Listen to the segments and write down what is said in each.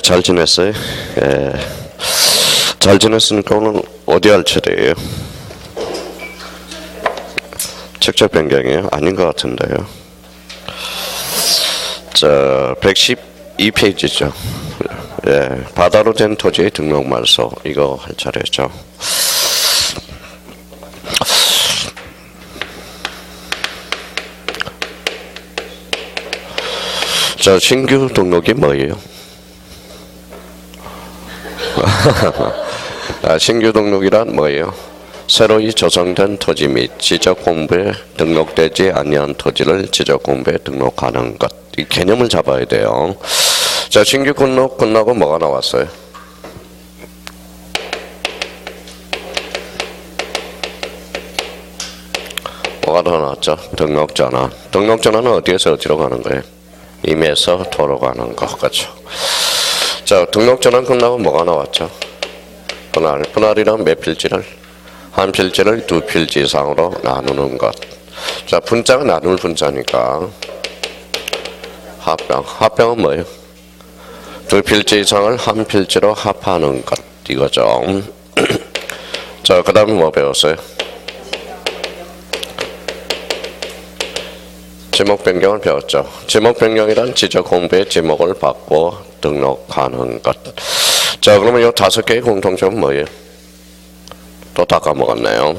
잘 지냈어요? 예. 잘 지냈으니까 오늘 어디 할 차례예요? 책적 변경이에요? 아닌 것 같은데요. 자, 112페이지죠. 예, 바다로 된 토지의 등록 말소 이거 할 차례죠. 자, 신규 등록이 뭐예요? 신규 등록이란 뭐예요? 새로이 조성된 토지 및 지적공부에 등록되지 아니한 토지를 지적공부에 등록하는 것. 이 개념을 잡아야 돼요. 자, 신규 등록 끝나고 뭐가 나왔어요? 뭐가 더 나왔죠? 등록전환. 등록전환은 어디에서 어디로 가는 거예요? 임에서 도로 가는 거. 그렇죠. 자, 등록전환 끝나고 뭐가 나왔죠? 분할. 분할이란 몇 필지를? 한 필지를 두 필지 이상으로 나누는 것. 자, 분자가 나눌 분자니까 합병. 합병은 뭐예요? 두 필지 이상을 한 필지로 합하는 것. 이거죠. 자, 그 다음에 뭐 배웠어요? 지목 변경을 배웠죠. 지목 변경이란 지적 공부의 지목을 받고 등록하는 것. 자, 그러면 이 5개의 공통점은 뭐예요? 또 다 까먹었네요.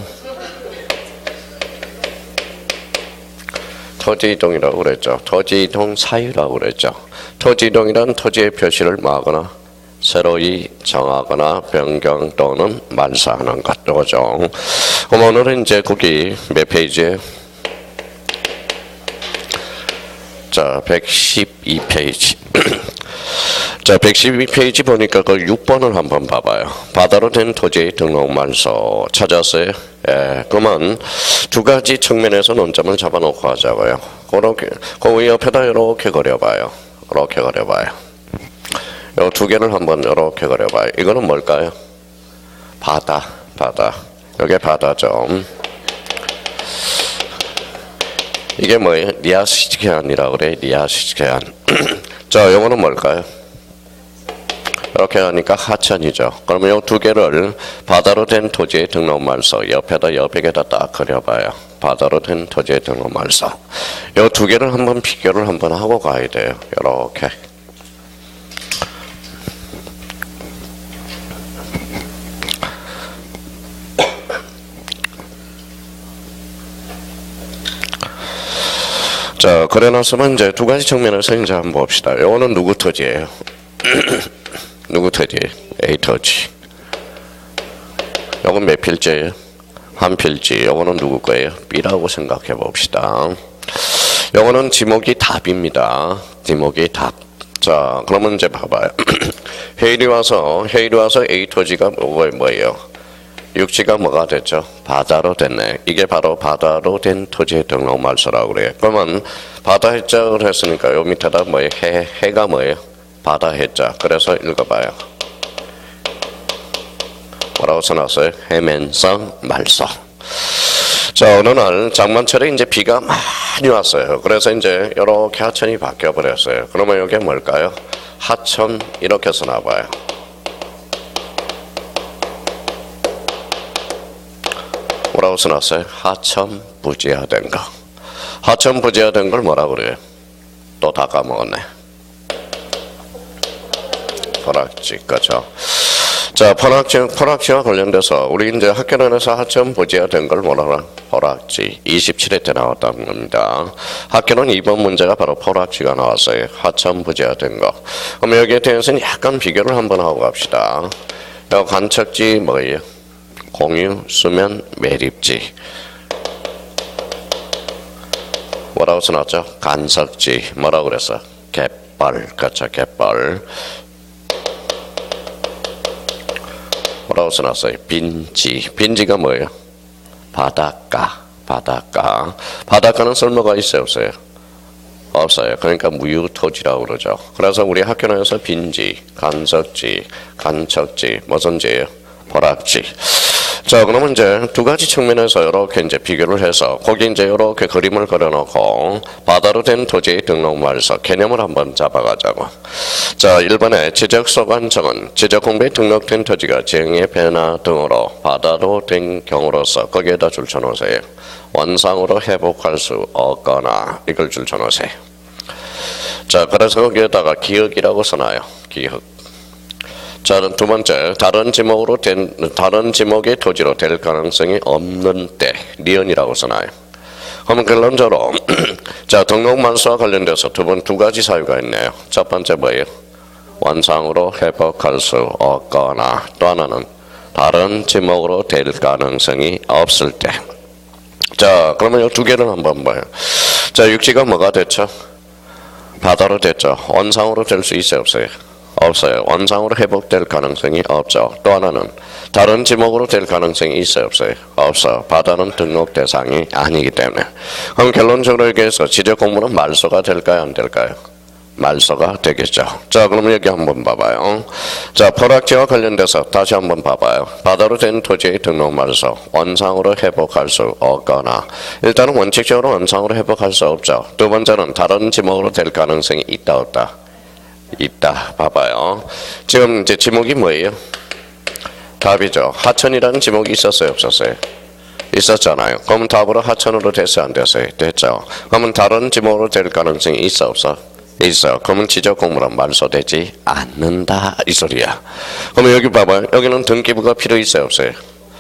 토지 이동이라고 그랬죠. 토지 이동 사유라고 그랬죠. 토지 이동이란 토지의 표시를 마하거나 새로이 정하거나 변경 또는 말소하는 것. 이거죠. 그럼 오늘은 이제 거기 몇 페이지에? 자, 112페이지. 자, 112페이지 보니까 그 6번을 한번 봐봐요. 바다로 된 토지의 등록 말소 찾았어요? 예, 그러면 두 가지 측면에서 논점을 잡아놓고 하자고요. 그렇게, 그 옆에다 이렇게 그려봐요. 이렇게 그려봐요. 요 두 개를 한번 이렇게 그려봐요. 이거는 뭘까요? 바다, 바다. 이게 바다죠. 이게 뭐예요? 리아시스케안이라고 그래. 리아시스케안. 자, 요거는 뭘까요? 이렇게 하니까 하천이죠. 그러면 이 두 개를 바다로 된 토지의 등록 말소 옆에다 옆에다 딱 그려봐요. 바다로 된 토지의 등록 말소. 이 두 개를 한번 비교를 한번 하고 가야 돼요. 이렇게. 자, 그래 놨으면 이제 두 가지 측면에서 이제 한번 봅시다. 요거는 누구 토지예요? 누구 토지? A 토지. 요건 몇 필지예요? 한 필지. 요거는 누구 거예요? B라고 생각해 봅시다. 요거는 지목이 답입니다. 지목이 답. 자, 그러면 이제 봐봐요. 해일이 와서 A 토지가 뭐예요? 육지가 뭐가 됐죠? 바다로 됐네. 이게 바로 바다로 된 토지의 등록 말소라고 그래요. 그러면 바다 해자를 했으니까 요 밑에다 뭐예요? 해가 뭐예요? 바다 해자. 그래서 읽어봐요. 뭐라고 써놨어요? 해면성 말소. 자, 어느 날 장마철에 이제 비가 많이 왔어요. 그래서 이제 이렇게 하천이 바뀌어 버렸어요. 그러면 이게 뭘까요? 하천 이렇게 써놔봐요. 뭐라고 써놨어요? 하천 부지화된 거. 하천 부지화된 걸 뭐라고 그래요? 또 다 까먹었네. 포락지, 그죠? 자, 포락지와 관련돼서 우리 이제 학교론에서 하천 부지화된 걸 뭐라고? 포락지. 27회 때 나왔다는 겁니다. 학교론 2번 문제가 바로 포락지가 나왔어요. 하천 부지화된 거. 그럼 여기에 대해서는 약간 비교를 한번 하고 갑시다. 요 간척지 뭐예요? 공유, 수면, 매립지. 뭐라고 써놨죠? 간석지. 뭐라고 그랬어? 갯벌. 그렇죠, 갯벌. 뭐라고 써놨어요? 빈지. 빈지가 뭐예요? 바닷가. 바닷가. 바닷가는 쓸모가 있어요, 없어요? 없어요. 그러니까 무유토지라고 그러죠. 그래서 우리 학교에서 빈지, 간석지, 간척지, 무슨 지예요? 포락지. 자, 그러면 이제 두 가지 측면에서 이렇게 이제 비교를 해서 거기 이제 이렇게 그림을 그려놓고 바다로 된 토지의 등록 말소 개념을 한번 잡아가자고. 자, 1번에 지적소관청은 지적 공부에 등록된 토지가 지형의 변화 등으로 바다로 된 경우로서 거기에다 줄쳐놓으세요. 원상으로 회복할 수 없거나 이걸 줄쳐놓으세요. 자, 그래서 거기에다가 기억이라고 써놔요. 기억. 자, 두 번째, 다른 지목의 토지로 될 가능성이 없는 때, 니은이라고 써놔요. 그러면 결론적으로, 자, 등록 말소와 관련돼서 두 가지 사유가 있네요. 첫 번째 뭐예요? 원상으로 회복할 수 없거나, 또 하나는 다른 지목으로 될 가능성이 없을 때. 자, 그러면 이 두 개를 한번 봐요. 자, 육지가 뭐가 됐죠? 바다로 됐죠. 원상으로 될 수 있어요, 없어요? 없어요. 원상으로 회복될 가능성이 없죠. 또 하나는 다른 지목으로 될 가능성이 있어요, 없어요? 없어. 바다는 등록 대상이 아니기 때문에. 그럼 결론적으로 얘기해서 지적 공부는 말소가 될까요, 안 될까요? 말소가 되겠죠. 자, 그러면 여기 한번 봐봐요. 자, 포락지와 관련돼서 다시 한번 봐봐요. 바다로 된 토지의 등록 말소, 원상으로 회복할 수 없거나, 일단은 원칙적으로 원상으로 회복할 수 없죠. 두 번째는 다른 지목으로 될 가능성이 있다, 없다? 있다. 봐봐요. 지금 이제 지목이 뭐예요? 답이죠. 하천이라는 지목이 있었어요, 없었어요? 있었잖아요. 그러면 답으로 하천으로 됐어요, 안 됐어요? 됐죠. 그러면 다른 지목으로 될 가능성이 있어, 없어? 있어. 그러면 지적 공무는 말소되지 않는다 이 소리야. 그러면 여기 봐봐요. 여기는 등기부가 필요 있어요, 없어요?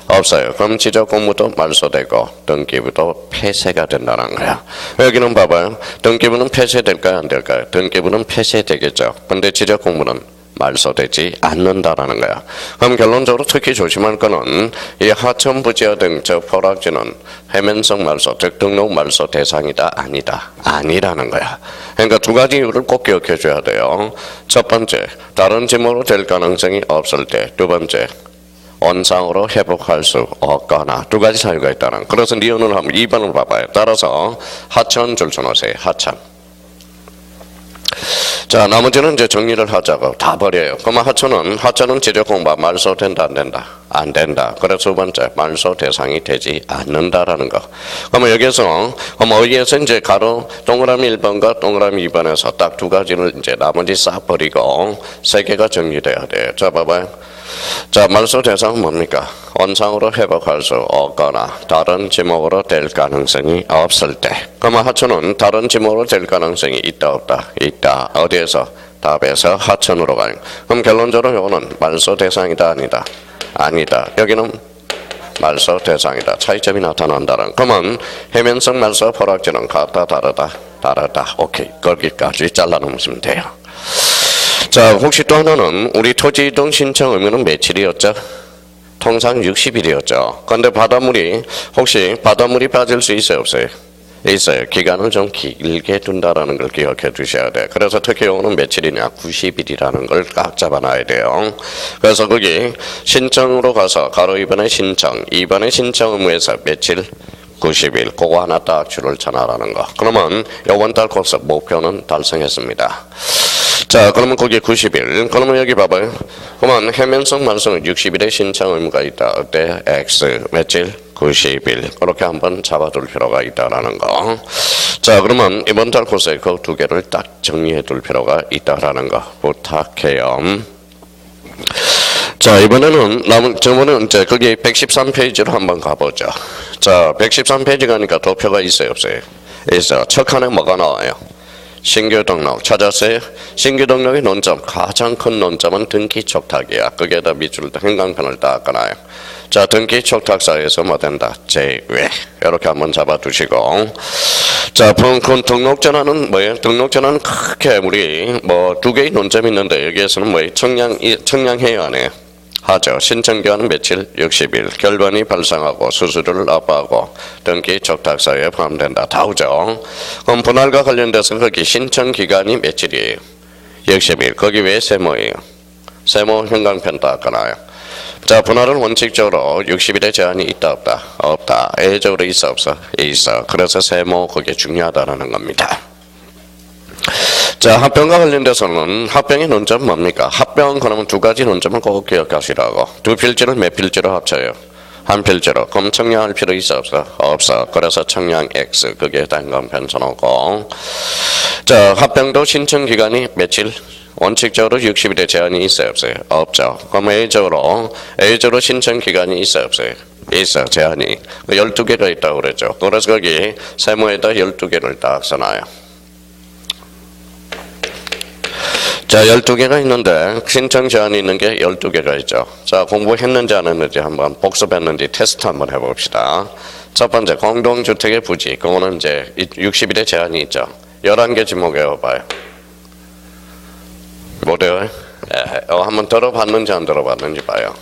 없어요. 그럼 지적 공무도 말소되고 등기부도 폐쇄가 된다는 거야. 여기는 봐봐요. 등기부는 폐쇄될까요, 안 될까요? 등기부는 폐쇄되겠죠. 근데 지적 공무는 말소되지 않는다라는 거야. 그럼 결론적으로 특히 조심할 거는 이 하천 부지와 등적 포락지는 해면성 말소, 즉 등록 말소 대상이다, 아니다, 아니라는 거야. 그러니까 두 가지 이유를 꼭 기억해 줘야 돼요. 첫 번째, 다른 지목으로 될 가능성이 없을 때. 두 번째, 원상으로 회복할 수 없거나. 두 가지 사유가 있다는. 그래서 니은을 한번 2번을 봐봐요. 따라서 하천 줄쳐놓으세요. 하천. 자, 나머지는 이제 정리를 하자고. 다 버려요. 그러면 하천은 지적 공부 말소 된다, 안 된다? 안 된다. 그래서 두 번째, 말소 대상이 되지 않는다라는 거. 그러면 여기서, 어디에서 이제 가로 동그라미 1번과 동그라미 2번에서 딱 두 가지를 이제 나머지 싹 버리고 세 개가 정리돼야 돼요. 자, 봐봐요. 자, 말소 대상은 뭡니까? 원상으로 회복할 수 없거나 다른 지목으로 될 가능성이 없을 때. 그러면 하천은 다른 지목으로 될 가능성이 있다, 없다? 있다. 어디에서? 답에서 하천으로 가요. 그럼 결론적으로 이거는 말소 대상이다, 아니다? 아니다. 여기는 말소 대상이다. 차이점이 나타난다는. 그러면 해면성 말소 포락지는 같다, 다르다? 다르다. 오케이. 거기까지 잘라놓으시면 돼요. 자, 혹시 또 하나는 우리 토지 이동 신청 의무는 며칠이었죠? 통상 60일이었죠. 그런데 혹시 바닷물이 빠질 수 있어요, 없어요? 있어요. 기간을 좀 길게 둔다라는 걸 기억해 두셔야 돼요. 그래서 특히 요거는 며칠이냐? 90일이라는 걸 딱 잡아놔야 돼요. 그래서 거기 신청으로 가서 가로 2번의 신청, 2번의 신청 의무에서 며칠? 90일. 그거 하나 딱 줄을 쳐놔라는 거. 그러면 요번 달 코스 목표는 달성했습니다. 자, 그러면 거기 90일. 그러면 여기 봐봐요. 그러면 해면성 말소는 60일의 신청 의무가 있다. 어때? X. 며칠? 90일. 그렇게 한번 잡아둘 필요가 있다라는 거. 자, 그러면 이번 달 코스에 그 두 개를 딱 정리해 둘 필요가 있다라는 거. 부탁해요. 자, 저번에는 이제 거기 113페이지로 한번 가보죠. 자, 113페이지 가니까 도표가 있어요, 없어요? 있어요. 첫 칸에 뭐가 나와요? 신규 등록 찾았어요? 신규 등록의 논점, 가장 큰 논점은 등기 촉탁이야. 거기에다 밑줄 행강편을 닦아놔요. 자, 등기 촉탁사에서 뭐 된다? 제외. 이렇게 한번 잡아두시고. 자, 그 등록전환은 뭐예요? 등록전환은 크게 우리 뭐 두 개의 논점이 있는데 여기에서는 뭐예요? 청량해야 하네요. 하죠. 신청기한은 며칠? 60일. 결번이 발생하고 수수료를 납부하고 등기 촉탁사유에 포함된다. 다 오죠. 그럼 분할과 관련돼서 거기 신청기간이 며칠이에요? 60일. 거기 왜 세모예요? 세모 현강편 닦아놔요. 자, 분할은 원칙적으로 60일의 제한이 있다, 없다? 없다. 예외적으로 있어, 없어? 있어. 그래서 세모 그게 중요하다는 겁니다. 자, 합병과 관련돼서는 합병의 논점은 뭡니까? 합병 그러면 두 가지 논점을 꼭 기억하시라고. 두 필지를 몇 필지로 합쳐요? 한 필지로. 그럼 청량할 필요 있어 없어? 없어. 그래서 청량 X 그게 단건 편쳐놓고. 자, 합병도 신청 기간이 며칠? 원칙적으로 60일의 제한이 있어요 없어요? 없죠. 그럼 A적으로 신청 기간이 있어요 없어요? 있어. 제한이 12개가 있다고 그랬죠. 그래서 거기 세모에다 12개를 딱 써놔요. 자, 12개가 있는데 신청 제한이 있는 게 12개가 있죠. 자, 공부했는지 안 했는지 한번 복습했는지 테스트 한번 해봅시다. 첫 번째, 공동주택의 부지. 그거는 이제 60일의 제한이 있죠. 11개 지목 외워봐요. 뭐래요? 한번 들어봤는지 안 들어봤는지 봐요.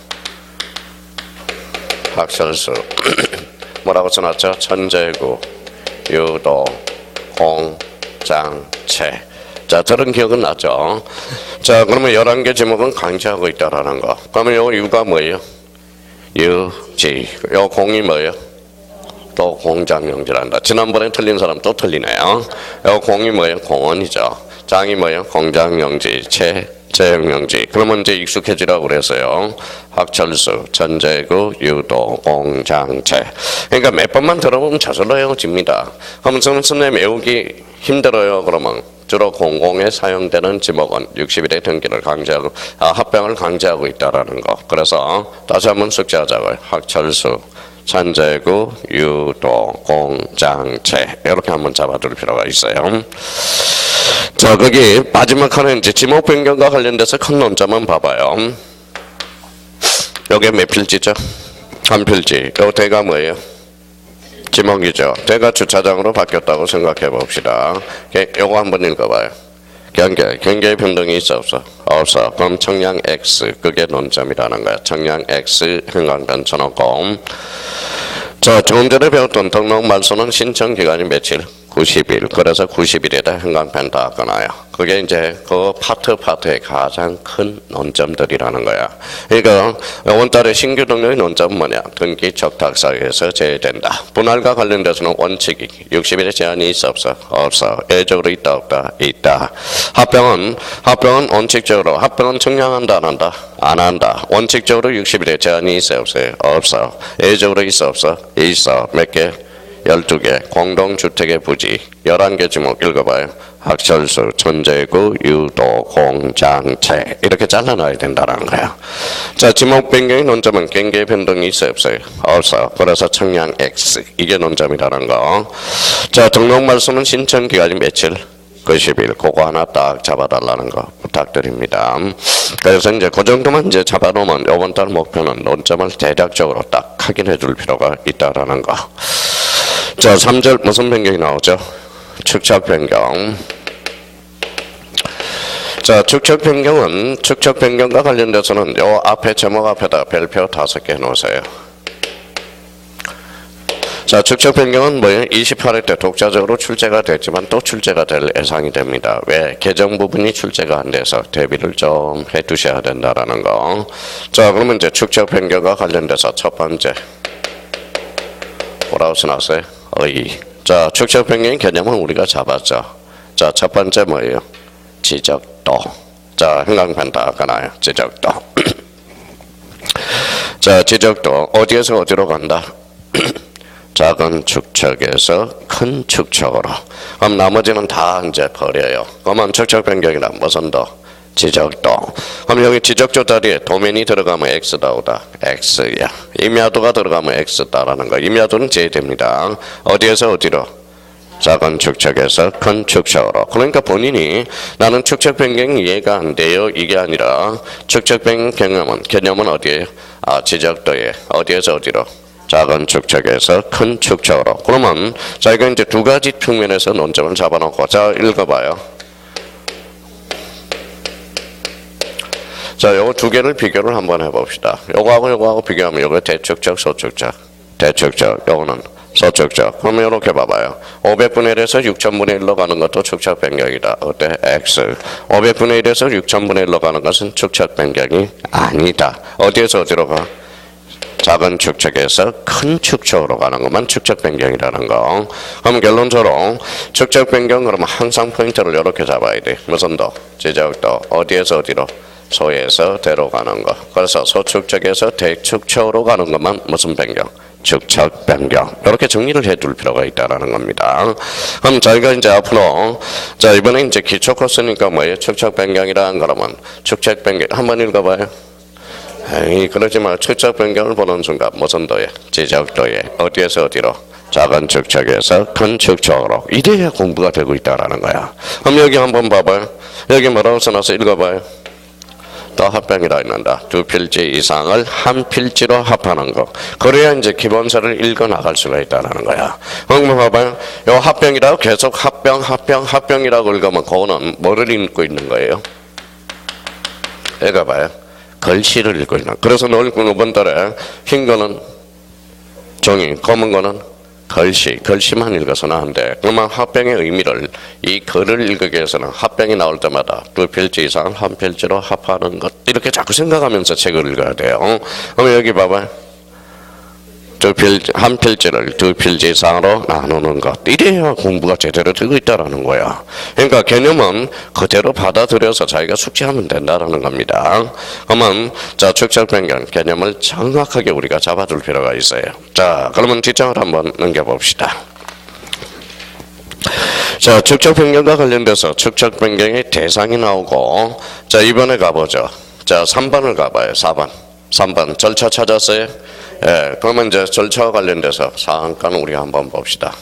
학설수. 뭐라고 써놨죠? 천재구, 유도, 공장체. 자, 들은 기억은 나죠? 자, 그러면 11개 제목은 강조하고 있다라는 거. 그러면 요 유가 뭐예요? 유지. 요 공이 뭐예요? 또 공장용지란다. 지난번에 틀린 사람 또 틀리네요. 요 공이 뭐예요? 공원이죠. 장이 뭐예요? 공장용지, 제형용지. 그러면 이제 익숙해지라고 그래서요. 학철수, 천재구, 유도, 공장체. 그러니까 몇 번만 들어보면 저절로 외워집니다. 그러면 선생님 외우기 힘들어요. 그러면 주로 공공에 사용되는 지목은 60일의 등기를 강제하고 합병을 강제하고 있다라는 거. 그래서 다시 한번 숙제하자고요. 학철수, 천재구, 유도, 공장체 이렇게 한번 잡아둘 필요가 있어요. 자, 거기 마지막 하나 이제 지목 변경과 관련돼서 큰 논점은 봐봐요. 여기 몇 필지죠? 한 필지. 요 대가 뭐예요? 지목이죠. 대가 주차장으로 바뀌었다고 생각해 봅시다. 요거 한번 읽어봐요. 경계의 변동이 있어 없어? 없어. 그럼 청량 X 그게 논점이라는 거야. 청량 X 행강변 쳐놓고. 자, 조금 전에 배웠던 등록 말소는 신청 기간이 며칠? 90일. 그래서 90일에다 형광펜 다 꺼놔요. 그게 이제 그 파트의 가장 큰 논점들이라는 거야. 그러니까 이번 달에 신규 등록의 논점은 뭐냐? 등기 적탁사유에서 제외된다. 분할과 관련돼서는 원칙이 60일의 제한이 있어 없어? 없어. 예외적으로 있다 없다? 있다. 합병은 원칙적으로 합병은 청량한다 안 한다? 안 한다. 원칙적으로 60일의 제한이 있어 없어요? 없어. 예외적으로 있어 없어? 있어. 몇 개? 12개. 공동주택의 부지 11개 지목 읽어봐요. 학철수, 천재구, 유도, 공장체 이렇게 잘라놔야 된다는 거야. 자, 지목 변경의 논점은 경계의 변동이 있어요 없어요? 없어. 그래서 청량 X 이게 논점이라는 거. 자, 등록 말소는 신청 기간이 며칠? 90일. 그거 하나 딱 잡아달라는 거 부탁드립니다. 그래서 이제 그 정도만 이제 잡아놓으면 이번 달 목표는 논점을 대략적으로 딱 확인해 줄 필요가 있다라는 거. 자, 3절 무슨 변경이 나오죠? 축척 변경. 자, 축척 변경과 관련돼서는 요 앞에 제목 앞에다 별표 5개 놓으세요. 자, 축척 변경은 뭐예요? 28회 때 독자적으로 출제가 됐지만 또 출제가 될 예상이 됩니다. 왜? 개정 부분이 출제가 안 돼서 대비를 좀 해두셔야 된다라는 거. 자, 그러면 이제 축척 변경과 관련돼서 첫 번째 뭐라고 써놨어요? 자, 축척 변경의 개념은 우리가 잡았죠. 자, 첫 번째 뭐예요? 지적도. 자, 형광펜 다 가나요? 지적도. 자, 지적도 어디에서 어디로 간다? 작은 축척에서 큰 축척으로. 그럼 나머지는 다 이제 버려요. 그러면 축척 변경이라 무슨 도? 지적도. 그럼 여기 지적조 자리에 도면이 들어가면 X다 오다? X야. 임야도가 들어가면 X다라는 거. 임야도는 제외됩니다. 어디에서 어디로? 작은 축척에서 큰 축척으로. 그러니까 본인이 나는 축척 변경이 이해가 안 돼요. 이게 아니라 축척 변경 개념은 어디에요? 지적도에. 어디에서 어디로? 작은 축척에서 큰 축척으로. 그러면 자, 이거 이제 두 가지 측면에서 논점을 잡아놓고 자, 읽어봐요. 자, 요거 두 개를 비교를 한번 해봅시다. 요거하고 비교하면 요거 대축척, 소축척. 대축척, 요거는 소축척. 그러면 이렇게 봐봐요. 500분의 1에서 6000분의 1로 가는 것도 축척 변경이다. 어때? X. 500분의 1에서 6000분의 1로 가는 것은 축척 변경이 아니다. 어디에서 어디로 가? 작은 축척에서 큰 축척으로 가는 것만 축척 변경이라는 거. 그럼 결론적으로 축척 변경 그러면 항상 포인트를 이렇게 잡아야 돼. 무슨 도? 지적도. 어디에서 어디로? 소에서 대로 가는 거. 그래서 소축적에서 대축적으로 가는 것만 무슨 변경? 축적 변경. 이렇게 정리를 해둘 필요가 있다라는 겁니다. 그럼 저희가 이제 앞으로 자 이번에 이제 기초 코스니까 뭐예요? 축적 변경이라는 거라면 축적 변경 한번 읽어봐요. 에이, 그러지 마. 축적 변경을 보는 순간 무슨 도에? 지적도에. 어디에서 어디로? 작은 축적에서 큰 축적으로. 이래야 공부가 되고 있다라는 거야. 그럼 여기 한번 봐봐요. 여기 뭐라고 써놔서 읽어봐요. 더 합병이라 있는다. 두 필지 이상을 한 필지로 합하는 거. 그래야 이제 기본서를 읽어 나갈 수가 있다라는 거야. 그럼 봐봐요. 요 합병이라고 계속 합병이라고 읽으면 그거는 뭐를 읽고 있는 거예요? 읽어봐요. 글씨를 읽고 있는. 그래서 넓은 5번달에 흰 거는 종이, 검은 거는 글씨만 읽어서는 안 돼. 그러면 합병의 의미를 이 글을 읽기 위해서는 합병이 나올 때마다 두 필지 이상 한 필지로 합하는 것 이렇게 자꾸 생각하면서 책을 읽어야 돼요. 그럼 여기 봐봐요. 한 필지를 두 필지 이상으로 나누는 것. 이래야 공부가 제대로 되고 있다라는 거야. 그러니까 개념은 그대로 받아들여서 자기가 숙지하면 된다라는 겁니다. 그러면 자 축적 변경 개념을 정확하게 우리가 잡아둘 필요가 있어요. 자 그러면 뒷장을 한번 넘겨봅시다. 자 축적 변경과 관련돼서 축적 변경의 대상이 나오고 자 이번에 가보죠. 자 3번을 가봐요. 3번 절차 찾았어요? 예, 그러면 이제 절차와 관련돼서 잠깐 우리 한번 봅시다.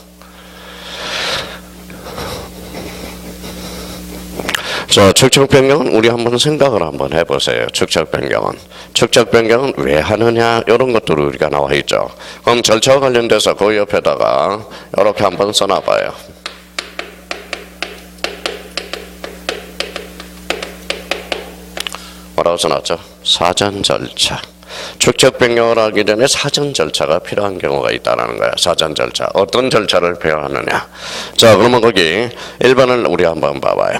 자, 축적 변경은 우리 한번 생각을 한번 해보세요. 축적 변경은 왜 하느냐 이런 것들이 우리가 나와 있죠. 그럼 절차와 관련돼서 그 옆에다가 이렇게 한번 써놔봐요. 뭐라고 써놨죠? 사전 절차. 축적 변경을 하기 전에 사전 절차가 필요한 경우가 있다는 거야. 사전 절차. 어떤 절차를 필요하느냐. 자, 그러면 거기 1번을 우리 한번 봐봐요.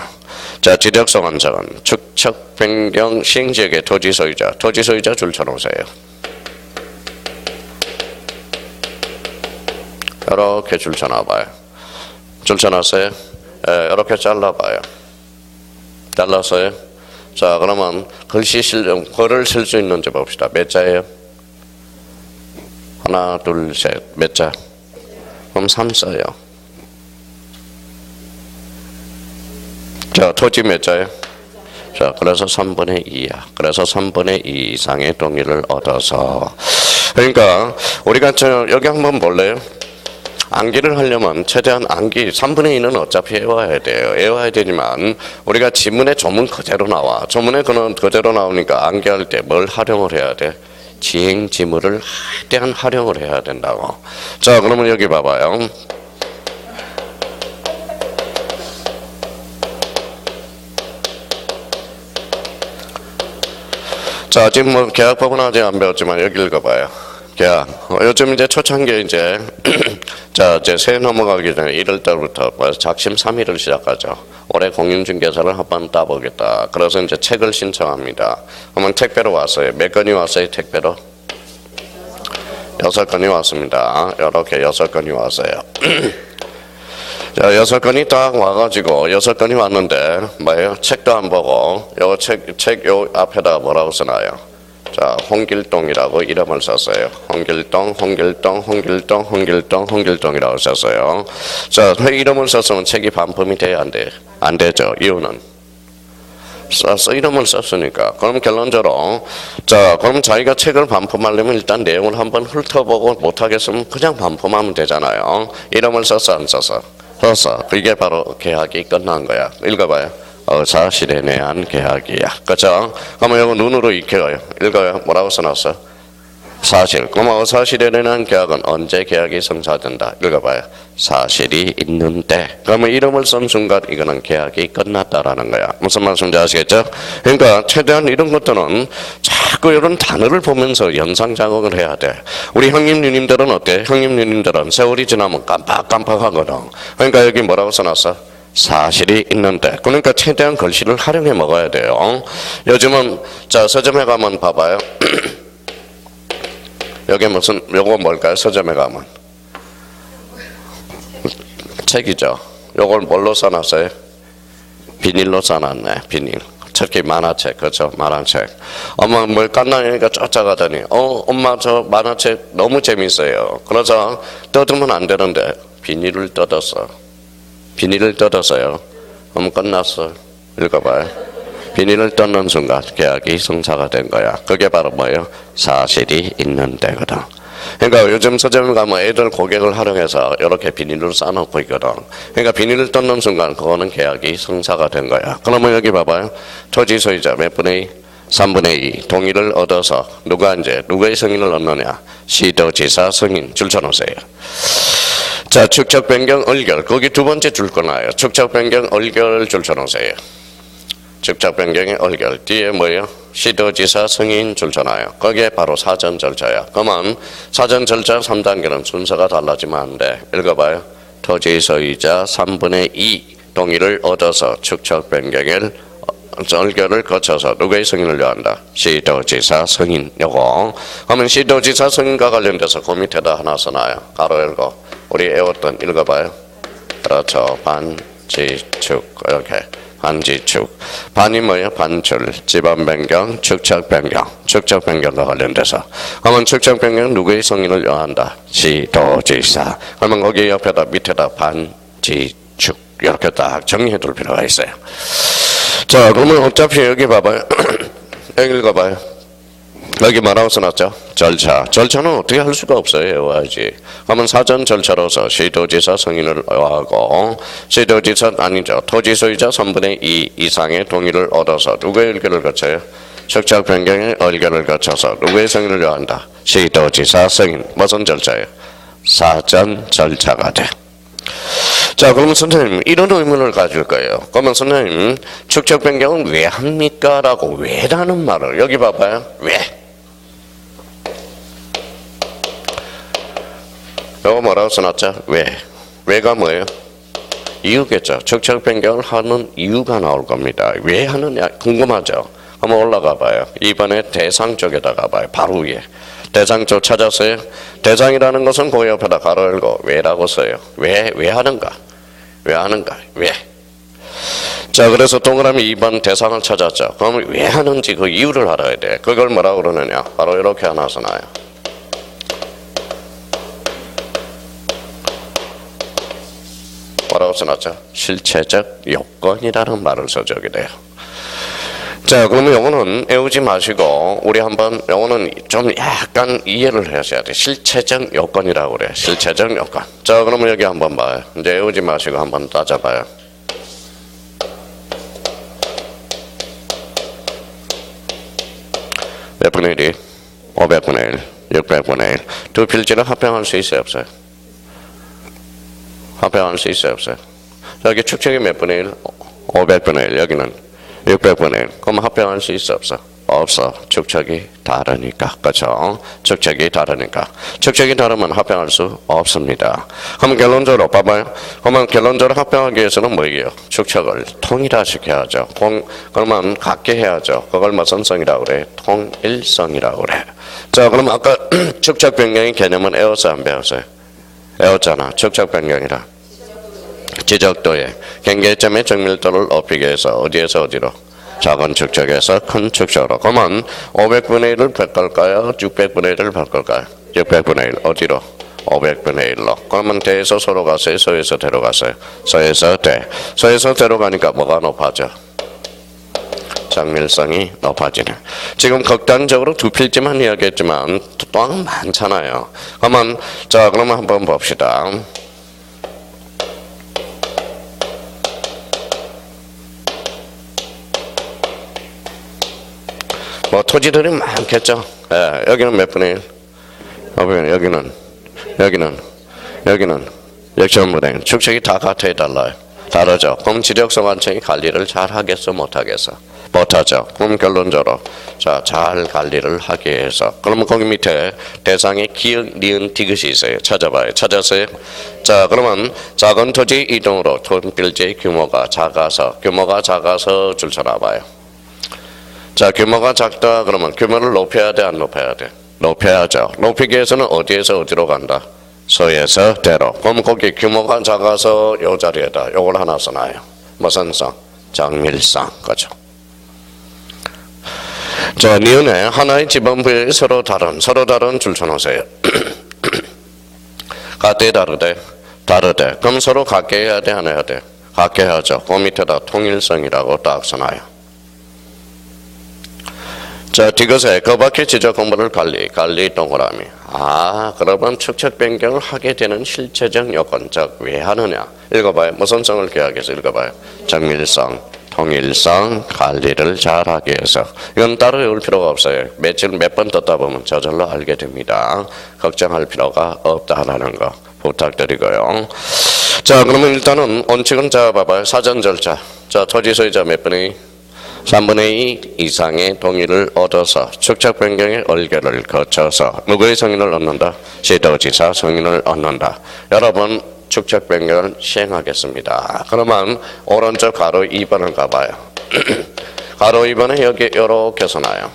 자, 지적성 원칙은 축적 변경 시행지역의 토지 소유자 줄 쳐놓으세요. 이렇게 줄 쳐놔봐요. 줄 쳐놨어요? 예, 이렇게 잘라봐요. 잘랐어요? 자, 그러면 글을 쓸 수 있는지 봅시다. 몇 자예요? 하나, 둘, 셋. 몇 자? 그럼 3 써요. 자, 토지 몇 자예요? 자, 그래서 3분의 2야. 그래서 3분의 2 이상의 동의를 얻어서. 그러니까, 우리가 여기 한번 볼래요? 암기를 하려면 최대한 암기 3분의 2는 어차피 외워야 돼요. 외워야 되지만 우리가 지문에 조문 그대로 나와. 조문에 그대로 나오니까 암기할 때 뭘 활용을 해야 돼? 지행 지문을 최대한 활용을 해야 된다고. 자, 그러면 여기 봐봐요. 자, 지금 뭐 계약법은 아직 안 배웠지만 여기 읽어봐요. 계약. 요즘 이제 초창기에 이제 자, 이제 새해 넘어가기 전에 1월 달부터 작심 3일을 시작하죠. 올해 공인중개사를 한번 따보겠다. 그래서 이제 책을 신청합니다. 그러면 택배로 왔어요. 몇 건이 왔어요? 택배로? 6건이 왔습니다. 이렇게 6건이 왔어요. 자, 6건이 딱 와가지고 6건이 왔는데 뭐예요? 책도 안 보고 요 책 요 앞에다가 뭐라고 써놔요? 자, 홍길동이라고 이름을 썼어요. 홍길동이라고 썼어요. 자, 이름을 썼으면 책이 반품이 돼야 안 돼? 안 되죠. 이유는 이름을 썼으니까. 그럼 결론적으로 자, 그럼 자기가 책을 반품하려면 일단 내용을 한번 훑어보고 못하겠으면 그냥 반품하면 되잖아요. 이름을 썼어 안 썼어? 썼어. 그게 바로 계약이 끝난 거야. 읽어봐요. 의사실현에 계약이야. 그죠? 그러면 이거 눈으로 익혀요. 읽어요. 뭐라고 써놨어? 사실. 그러면 의사실현에 계약은 언제 계약이 성사된다? 읽어봐요. 사실이 있는데. 그러면 이름을 쓴 순간 이거는 계약이 끝났다라는 거야. 무슨 말씀인지 아시겠죠? 그러니까 최대한 이런 것들은 자꾸 이런 단어를 보면서 연상 작업을 해야 돼. 우리 형님 누님들은 어때? 형님 누님들은 세월이 지나면 깜빡깜빡하거든. 그러니까 여기 뭐라고 써놨어? 사실이 있는데. 그러니까 최대한 글씨를 활용해 먹어야 돼요. 요즘은 자, 서점에 가면 봐봐요. 여기 무슨 요거 뭘까요? 서점에 가면 책이죠. 요걸 뭘로 써놨어요? 비닐로 써놨네. 비닐. 특히 만화책, 그렇죠? 만화책. 엄마 뭘 깐나니까 쫓아가더니, 엄마 저 만화책 너무 재밌어요. 그래서 뜯으면 안 되는데 비닐을 뜯었어. 비닐을 뜯었어요. 그럼 끝났어. 읽어봐요. 비닐을 뜯는 순간 계약이 성사가 된 거야. 그게 바로 뭐예요? 사실이 있는 데거든. 그러니까 요즘 서점에 가면 애들 고객을 활용해서 이렇게 비닐을 싸놓고 있거든. 그러니까 비닐을 뜯는 순간 그거는 계약이 성사가 된 거야. 그러면 여기 봐봐요. 토지 소유자 몇 분의 2? 3분의 2 동의를 얻어서 누구의 승인을 얻느냐? 시도지사 승인 줄 쳐놓으세요. 자, 축척 변경 얼결 거기 두 번째 줄 거나요. 축척 변경 얼결 줄 쳐놓으세요. 축척 변경의 얼결 뒤에 뭐예요? 시도지사 승인 줄 쳐놔요. 거기에 바로 사전 절차야. 그러면 사전 절차 3단계는 순서가 달라지면 안 돼. 읽어봐요. 토지 소유자 3분의 2 동의를 얻어서 축척 변경을 얼결을 거쳐서 누구의 승인을 요한다? 시도지사 승인. 요거. 그러면 시도지사 승인과 관련돼서 그 밑에다 하나 써놔요. 가로 열고. 우리 애웠던 읽어봐요. 그렇죠. 반지축 이렇게. 반지축. 반이 뭐예요? 반출, 지번 변경, 축척 변경. 축척 변경과 관련돼서. 그러면 축척 변경 누구의 승인을 요한다? 시도지사. 그러면 거기 옆에다 밑에다 반지축 이렇게 딱 정리해둘 필요가 있어요. 자, 그러면 어차피 여기 봐봐요. 여기 읽어봐요. 여기 뭐라고 써놨죠? 절차. 절차는 어떻게 할 수가 없어요. 외워야지. 그러면 사전 절차로서 시도지사 승인을 요하고 시도지사 아니죠. 토지 소유자 3분의 2 이상의 동의를 얻어서 누구의 의결을 거쳐요? 축척 변경의 의결을 거쳐서 누구의 승인을 요한다? 시도지사 승인. 무슨 절차예요? 사전 절차가 돼. 자, 그러면 선생님 이런 의문을 가질 거예요. 그러면 선생님 축척 변경은 왜 합니까? 라고 왜라는 말을 여기 봐봐요. 왜? 이거 뭐라고 써놨죠? 왜? 왜가 뭐예요? 이유겠죠. 축척 변경을 하는 이유가 나올 겁니다. 왜 하느냐 궁금하죠? 한번 올라가 봐요. 이번에 대상 쪽에다가 봐요. 바로 위에. 대상 쪽 찾았어요? 대상이라는 것은 그 옆에다 가로 열고 왜라고 써요. 왜 하는가? 왜 하는가? 왜? 자, 그래서 동그라미 2번 대상을 찾았죠. 그러면 왜 하는지 그 이유를 알아야 돼. 그걸 뭐라고 그러느냐? 바로 이렇게 하나 써놔요. 뭐라고 써놨죠? 실체적 요건이라는 말을 써주게 돼요. 자, 그러면 요거는 외우지 마시고 우리 한번 요거는 좀 약간 이해를 하셔야 돼. 실체적 요건이라고 그래. 실체적 요건. 자, 그러면 여기 한번 봐요. 이제 외우지 마시고 한번 따져봐요. 몇 분의 1이? 500분의 1, 600분의 1. 두 필지를 합병할 수 있어요, 없어요? 합병할 수 있어요, 없어요? 여기 축척이 몇 분의 1? 500분의 1. 여기는 600분의 1. 그럼 합병할 수 있어, 없어? 없어. 축척이 다르니까. 그렇죠? 축척이 다르니까. 축척이 다르면 합병할 수 없습니다. 그럼 결론적으로 봐봐요. 그러면 결론적으로 합병하기 위해서는 뭐예요? 축척을 통일화시켜야죠. 그러면 같게 해야죠. 그걸 무슨 성이라고 그래? 통일성이라고 그래. 자, 그럼 아까 축척 변경의 개념은 외웠어요, 안 배웠어요? 외웠잖아. 축척 변경이라. 지적도에 경계점의 정밀도를 높이기 위해서 어디에서 어디로? 작은 축척에서 큰 축척으로. 그러면 500분의 1을 바꿀까요? 600분의 1을 바꿀까요? 600분의 1 어디로? 500분의 1로. 그러면 대에서 서로 갔어요? 서에서 대로 갔어요? 서에서 대. 서에서 대로 가니까 뭐가 높아져? 정밀성이 높아지네. 지금 극단적으로 두 필지만 이야기했지만 또한 많잖아요. 그러면 자, 그러면 한번 봅시다. 뭐 토지들이 많겠죠. 예, 여기는 몇 분의 1? 여기는 6,000분의 1. 축척이 다 같아야 달라요. 다르죠. 그럼 지적소관청이 관리를 잘 하겠어, 못 하겠어? 못하죠. 그럼 결론적으로 잘 관리를 하기 위해서. 그러면 거기 밑에 대상에 기역, 니은, 디귿이 있어요. 찾아봐요. 찾았어요? 자, 그러면 작은 토지 이동으로 토필지의 규모가 작아서 줄 쳐놔봐요. 자, 규모가 작다 그러면 규모를 높여야 돼, 안 높여야 돼? 높여야죠. 높이기 위해서는 어디에서 어디로 간다? 서에서 대로. 그럼 거기 규모가 작아서 요 자리에다 요걸 하나 써놔요. 무슨 성? 정밀성. 그죠? 자, 니은에 하나의 지방부에 서로 다른 줄 쳐놓으세요. 같대 다르대. 그럼 서로 같게 해야 돼, 안 해야 돼? 같게 하죠. 그 밑에다 통일성이라고 딱 써놔요. 자, 뒤것에 그 밖에 지적 공부를 관리 동그라미. 그러면 축척 변경을 하게 되는 실체적 요건, 즉 왜 하느냐? 읽어봐요. 무슨 성을 기하겠어? 읽어봐요. 정밀성, 통일성, 관리를 잘하기 위해서. 이건 따로 외울 필요가 없어요. 며칠 몇 번 듣다 보면 저절로 알게 됩니다. 걱정할 필요가 없다라는 거 부탁드리고요. 자, 그러면 일단은 원칙은 자 봐봐요. 사전 절차. 자, 토지 소유자 몇 분의 3분의 2 이상의 동의를 얻어서 축척 변경의 얼결을 거쳐서 누구의 승인을 얻는다? 시도지사 승인을 얻는다. 여러분 축척 변경을 시행하겠습니다. 그러면 오른쪽 가로 2번을 가봐요. 가로 2번에 여기 이렇게 써놔요.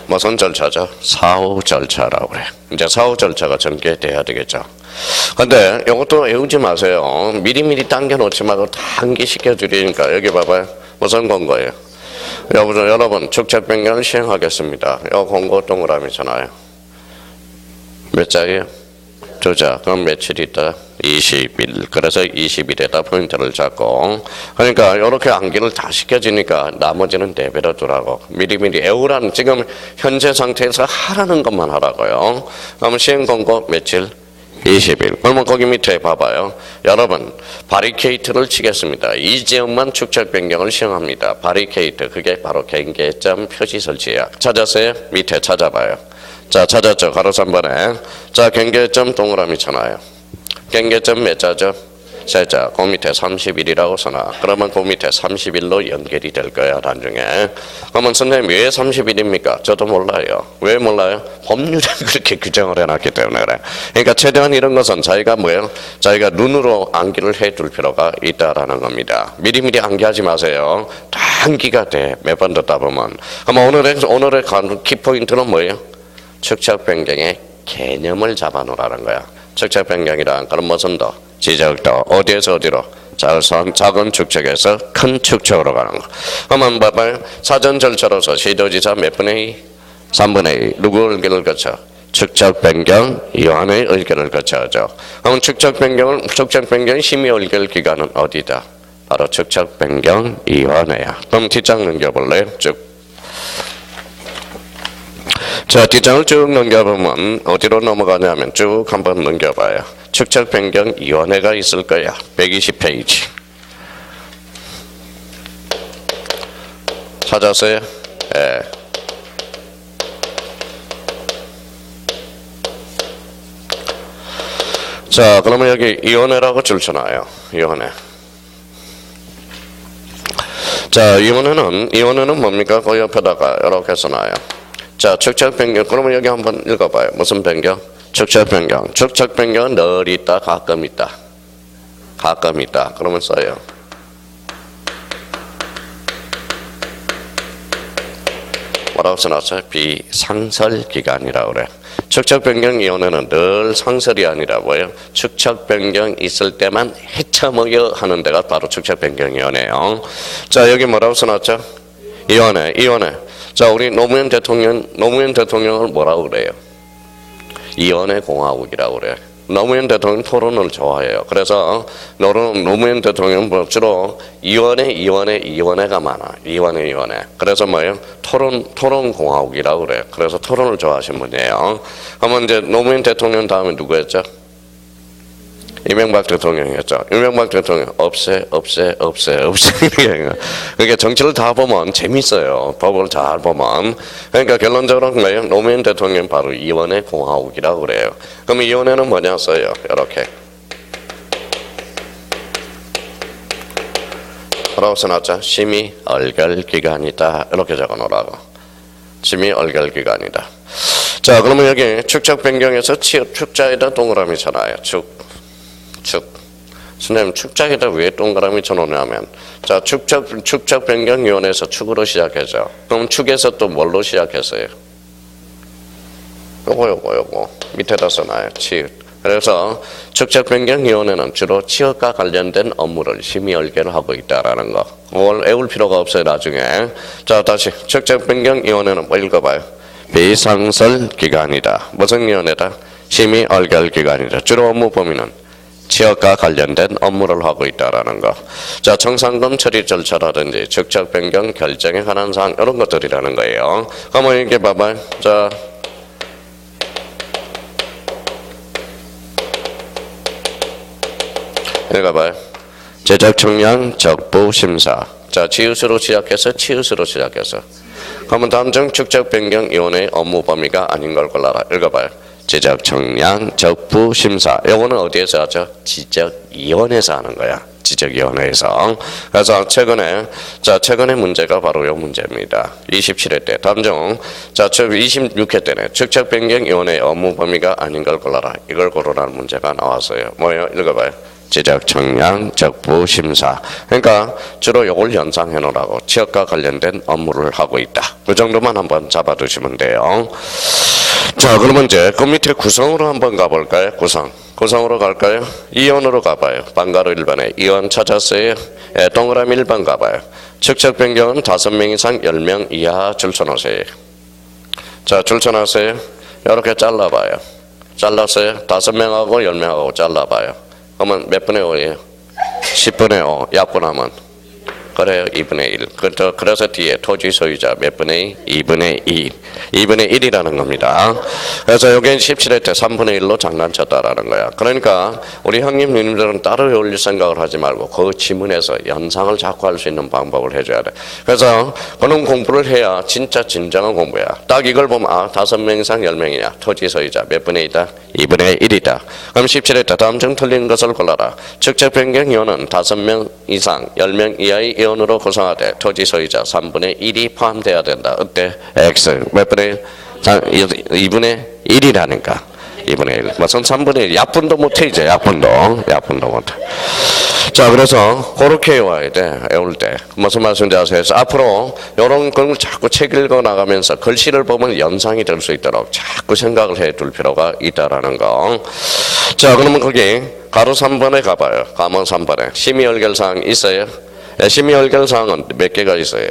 무슨 절차죠? 사후 절차라고 그래. 이제 사후 절차가 전개돼야 되겠죠. 근데 이것도 외우지 마세요. 미리미리 당겨놓지 말고 단기시켜 드리니까 여기 봐봐요. 무슨 권고예요? 여러분 축척 변경을 시행하겠습니다. 이 권고 동그라미잖아요. 몇 자예요? 2자. 그럼 며칠 있다? 20일. 그래서 20일에다 포인트를 잡고. 그러니까 이렇게 암기를 다 시켜지니까 나머지는 내버려 두라고. 미리미리 외우라는, 지금 현재 상태에서 하라는 것만 하라고요. 그럼 시행 권고 며칠? 20일. 그러면 거기 밑에 봐봐요. 여러분 바리케이트를 치겠습니다. 이 지역만 축척 변경을 시행합니다. 바리케이트, 그게 바로 경계점 표시 설치예요. 찾았어요? 밑에 찾아봐요. 자, 찾았죠? 가로 3번에. 자, 경계점 동그라미 쳐놔요. 경계점 몇 자죠? 세 자. 그 밑에 30일이라고 써놔. 그러면 그 밑에 30일로 연결이 될 거야, 나중에. 그러면 선생님 왜 30일입니까? 저도 몰라요. 왜 몰라요? 법률에 그렇게 규정을 해놨기 때문에 그래. 그러니까 최대한 이런 것은 자기가 뭐예요? 자기가 눈으로 암기를 해둘 필요가 있다라는 겁니다. 미리미리 암기하지 마세요. 단기가 돼. 몇 번 듣다 보면. 그럼 오늘의 키포인트는 뭐예요? 축척 변경의 개념을 잡아놓으라는 거야. 축척 변경이란 그런 무슨 도, 지적도, 어디에서 어디로? 작은 축척에서 큰 축척으로 가는 거. 그러면 봐봐요. 사전 절차로서 시도지사 몇 분의 2? 3분의 2. 누구 의견을 거쳐? 축척 변경 위원회의 의견을 거쳐야죠. 그럼 축척 변경 심의 의결 기관은 어디다? 바로 축척 변경 위원회야. 그럼 뒷장 넘겨볼래요? 쭉. 자, 뒷장을 쭉 넘겨보면 어디로 넘어가냐면 쭉 한번 넘겨봐요. 축척 변경 위원회가 있을 거야. 120페이지. 찾았어요? 예. 자, 그러면 여기 위원회라고 줄 쳐놔요. 위원회. 자, 위원회는 뭡니까? 그 옆에다가 이렇게 써놔요. 자, 축척 변경. 그러면 여기 한번 읽어봐요. 무슨 변경? 축척 변경. 축척 변경은 늘 있다, 가끔 있다. 가끔 있다. 그러면 써요. 뭐라고 써놨어요? 비상설 기간이라고 그래. 축척 변경 위원회는 늘 상설이 아니라 뭐예요? 축척 변경 있을 때만 헤쳐먹여 하는 데가 바로 축척 변경 위원회예요. 자, 여기 뭐라고 써놨죠? 위원회. 자, 우리 노무현 대통령을 뭐라고 그래요? 위원회 공화국이라고 그래요. 노무현 대통령 토론을 좋아해요. 그래서 노무현 대통령은 주로 위원회가 많아. 위원회. 그래서 뭐예요? 토론 공화국이라고 그래요. 그래서 토론을 좋아하시는 분이에요. 그러면 이제 노무현 대통령 다음에 누구였죠? 이명박 대통령이었죠. 이명박 대통령 없애. 그러니까 정치를 다 보면 재밌어요. 법을 잘 보면. 그러니까 결론적으로 뭐예요? 노무현 대통령 바로 위원회 공화국이라고 그래요. 그럼 위원회는 뭐냐 써요? 이렇게. 뭐라고 써놨죠? 심의 얼결 기간이다. 이렇게 적어놓으라고. 심의 얼결 기간이다. 자, 그러면 여기 축척 변경에서 축자에다 동그라미 쳐놔요. 축. 선생님 축작에다 왜 동그라미 쳐놓냐면, 자, 축척 변경위원회에서 축으로 시작해서, 그럼 축에서 또 뭘로 시작했어요? 요거 밑에다 써놔요. 치읓. 그래서 축적변경위원회는 주로 취업과 관련된 업무를 심의얼개를 하고 있다라는 거. 그걸 외울 필요가 없어요, 나중에. 자, 다시. 축적변경위원회는 뭐 읽어봐요. 비상설기관이다. 무슨 위원회다? 심의얼결기관이다. 주로 업무 범위는 취업과 관련된 업무를 하고 있다라는 거. 자, 청산금 처리 절차라든지 직접 변경 결정에 관한 사항 이런 것들이라는 거예요. 한번 이렇게 봐봐요. 자, 읽어봐요. 제작 청량 적부 심사. 자, 지읒으로 시작해서 치읒으로 시작해서. 그러면 다음 중 직접 변경 위원회의 업무 범위가 아닌 걸 골라라. 읽어봐요. 제작 청량 적부 심사. 요거는 어디에서 하죠? 지적위원회에서 하는 거야. 지적위원회에서. 그래서 최근에 문제가 바로 요 문제입니다. 27회 때. 다음 중, 자, 26회 때네. 직접 변경위원회의 업무 범위가 아닌 걸 골라라. 이걸 고르라는 문제가 나왔어요. 뭐예요? 읽어봐요. 제작 청량 적부 심사. 그러니까 주로 요걸 연상해 놓으라고. 취업과 관련된 업무를 하고 있다. 그 정도만 한번 잡아두시면 돼요. 자, 그러면 이제 그 밑에 구성으로 한번 가볼까요? 구성으로 갈까요? 2원으로 가봐요. 방가로 1번에 2원 찾았어요. 예, 동그라미 1번 가봐요. 직접 변경은 5명 이상 10명 이하 줄 서놓으세요. 자, 줄 서놨어요. 이렇게 잘라봐요. 잘랐어요. 5명하고 10명하고 잘라봐요. 그러면 몇 분의 5예요? 10분의 5. 약분하면 그래요. 2분의 1. 그래서 뒤에 토지 소유자 몇 분의 2? 2분의 2. 2분의 1이라는 겁니다. 그래서 여기는 17회 때 3분의 1로 장난쳤다라는 거야. 그러니까 우리 형님 누님들은 따로 외울 생각을 하지 말고 그 지문에서 연상을 자꾸 할 수 있는 방법을 해줘야 돼. 그래서 그런 공부를 해야 진짜 진정한 공부야. 딱 이걸 보면 5명 이상 10명이냐. 토지 소유자 몇 분의 2다? 2분의 1이다. 그럼 17회 때 다음 중 틀린 것을 골라라. 직접 변경 위원은 5명 이상 10명 이하의 위원으로 구성하되 토지 소유자 3분의 1이 포함되어야 된다. 어때? X 몇 분의 1? 2분의 1이라니까. 2분의 1. 무슨 3분의 1. 약분도 못해 이제. 약분도 못해. 자, 그래서 그렇게 외워야 돼. 외울 때. 무슨 말씀인지 아세요? 앞으로 이런 걸 자꾸 책 읽어 나가면서 글씨를 보면 연상이 될 수 있도록 자꾸 생각을 해 둘 필요가 있다라는 거. 자, 그러면 거기 가로 3번에 가봐요. 가문 3번에. 심의얼결사항 있어요? 심의얼결사항은 몇 개가 있어요?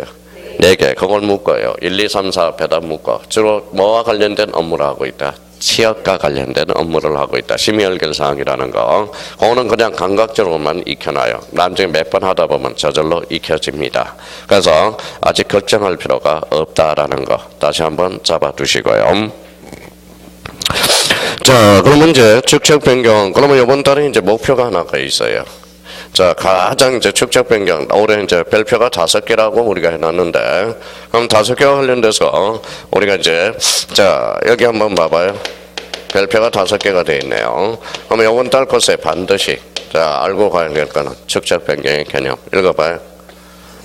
4개. 그걸 묶어요. 1, 2, 3, 4 앞에다 묶어. 주로 뭐와 관련된 업무를 하고 있다? 취업과 관련된 업무를 하고 있다. 심의얼결사항이라는 거. 그거는 그냥 감각적으로만 익혀놔요. 나중에 몇 번 하다 보면 저절로 익혀집니다. 그래서 아직 걱정할 필요가 없다라는 거. 다시 한번 잡아두시고요. 자, 그러면 이제 축적 변경. 그러면 이번 달에 이제 목표가 하나가 있어요. 자, 가장 이제 축적 변경. 올해 이제 별표가 5개라고 우리가 해놨는데, 그럼 5개와 관련돼서 우리가 이제, 자, 여기 한번 봐봐요. 별표가 5개가 되어 있네요. 그러면 이번 달 것에 반드시, 자, 알고 가야 될 거는 축적 변경의 개념. 읽어봐요.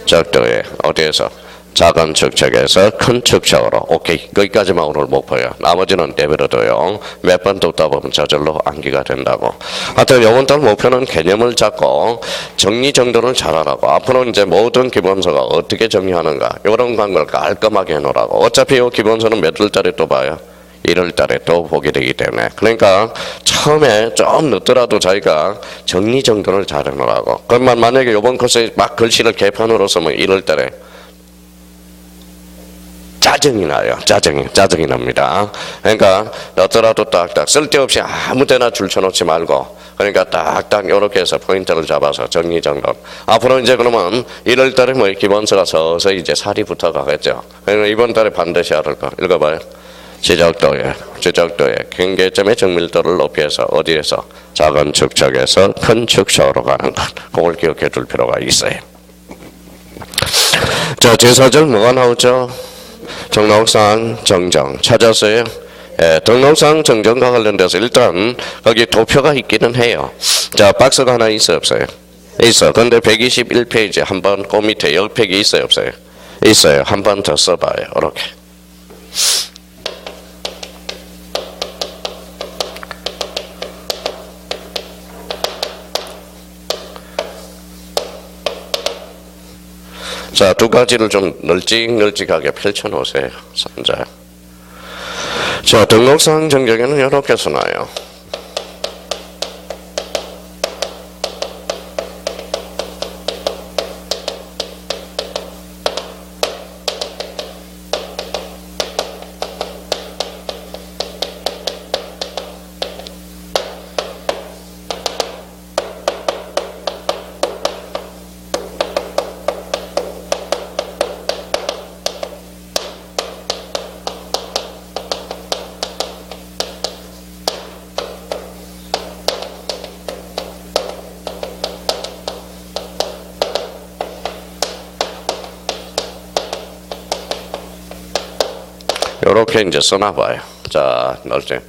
적도에, 어디에서? 작은 축적에서 큰 축적으로. 오케이. 거기까지만 오늘 목표야. 나머지는 내버려둬요. 몇 번 듣다 보면 저절로 암기가 된다고. 하여튼 이번 달 목표는 개념을 잡고 정리정돈을 잘하라고. 앞으로 이제 모든 기본서가 어떻게 정리하는가. 이런 걸 깔끔하게 해놓으라고. 어차피 이 기본서는 몇 월달에 또 봐요. 1월 달에 또 보게 되기 때문에. 그러니까 처음에 좀 늦더라도 저희가 정리정돈을 잘 해놓으라고. 그러면 만약에 이번 코스에 막 글씨를 개판으로 쓰면 1월 달에 짜증이 나요. 짜증이 납니다. 그러니까 넣더라도 딱딱 쓸데없이 아무 데나 줄쳐놓지 말고 그러니까 딱딱 이렇게 해서 포인트를 잡아서 정리정돈. 앞으로 이제 그러면 1월 달에 뭐 기본서가 서서히 이제 살이 붙어가겠죠. 그러니까 이번 달에 반드시 할 거. 읽어봐요. 지적도의 경계점의 정밀도를 높여서 어디에서? 작은 축적에서 큰 축적으로 가는 것. 그걸 기억해 둘 필요가 있어요. 자, 제4절 뭐가 나오죠? 등록상 정정 찾았어요? 예, 등록상 정정과 관련돼서 일단 거기 도표가 있기는 해요. 자, 박스가 하나 있어요, 없어요? 있어. 근데 121페이지 한번 그 밑에 역팩이 있어요, 없어요? 있어요. 한 번 더 써봐요. 이렇게. 자, 두 가지를 좀 널찍널찍하게 펼쳐놓으세요. 산자. 자, 등록사항 정정에는 이렇게 써놔요. 요렇게 이제 써놔봐요. 자, 이제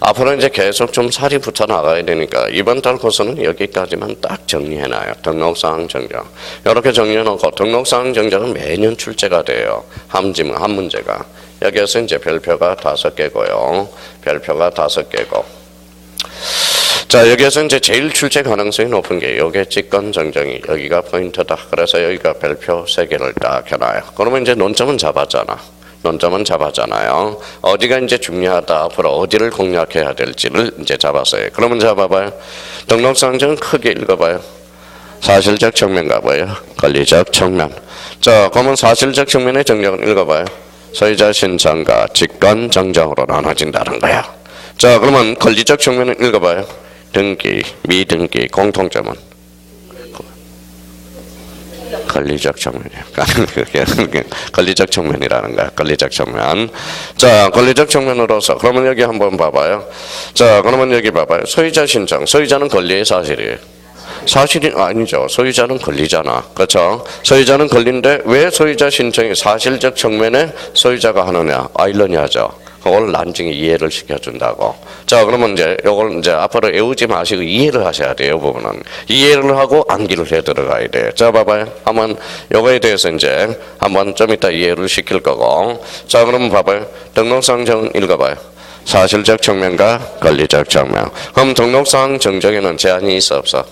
앞으로 이제 계속 좀 살이 붙어 나가야 되니까 이번 달 코스는 여기까지만 딱 정리해놔요. 등록사항 정정. 이렇게 정리해놓고 등록사항 정정은 매년 출제가 돼요. 한 문제가. 여기에서 이제 별표가 5개고요. 별표가 5개고. 자, 여기에서 이제 제일 출제 가능성이 높은 게 요게 직권 정정이 여기가 포인트다. 그래서 여기가 별표 3개를 딱 해놔요. 그러면 이제 논점은 잡았잖아. 논점은 잡았잖아요. 어디가 이제 중요하다. 앞으로 어디를 공략해야 될지를 이제 잡았어요. 그러면 잡아봐요. 등록상정은 크게 읽어봐요. 사실적 측면과 뭐예요? 권리적 측면. 자, 그러면 사실적 측면의 정정은 읽어봐요. 소유자 신청과 직권 정정으로 나눠진다는 거야. 자, 그러면 권리적 측면은 읽어봐요. 등기, 미등기, 공통점은 권리적 측면이에요. 권리적 측면이라는 거야. 권리적 측면. 자, 권리적 측면으로서 그러면 여기 한번 봐봐요. 자, 그러면 여기 봐봐요. 소유자 신청. 소유자는 권리의 사실이에요. 사실이 아니죠. 소유자는 권리잖아. 그렇죠? 소유자는 권리인데 왜 소유자 신청이 사실적 측면에 소유자가 하느냐? 아이러니하죠. 그걸 나중에 이해를 시켜준다고. 자, 그러면 이제 요걸 이제 앞으로 외우지 마시고 이해를 하셔야 돼요. 이 부분은 이해를 하고 암기를 해 들어가야 돼. 자, 봐봐요. 한번 요거에 대해서 이제 한번 좀 이따 이해를 시킬 거고. 자, 그러면 봐봐요. 등록사항 정 읽어봐요. 사실적 측면과 권리적 측면. 그럼 등록사항 정정에는 제한이 있어 없어?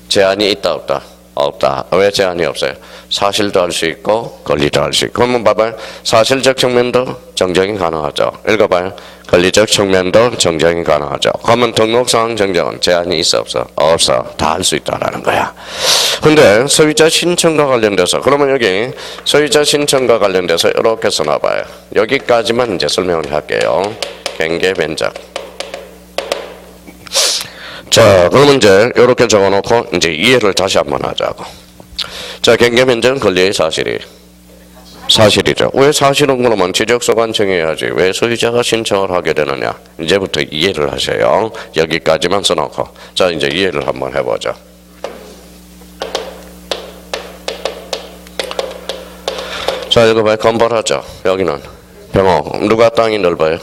제한이 있다 없다? 없다. 왜 제한이 없어요? 사실도 할 수 있고 권리도 할 수 있고. 그러면 봐봐요. 사실적 측면도 정정이 가능하죠. 읽어봐요. 권리적 측면도 정정이 가능하죠. 그러면 등록사항 정정은 제한이 있어 없어? 없어. 다 할 수 있다라는 거야. 근데 소유자 신청과 관련돼서 그러면 여기 소유자 신청과 관련돼서 이렇게 써놔봐요. 여기까지만 이제 설명을 할게요. 경계 면적. 자, 그러면 이제 이렇게 적어놓고 이제 이해를 다시 한번 하자고. 자, 경계 면적은 권리의 사실이죠. 왜 사실은 그러면 지적소관 정해야지. 왜 소유자가 신청을 하게 되느냐? 이제부터 이해를 하세요. 여기까지만 써놓고. 자, 이제 이해를 한번 해보죠. 자, 읽어봐요. 건벌하죠. 여기는 병호. 누가 땅이 넓어요?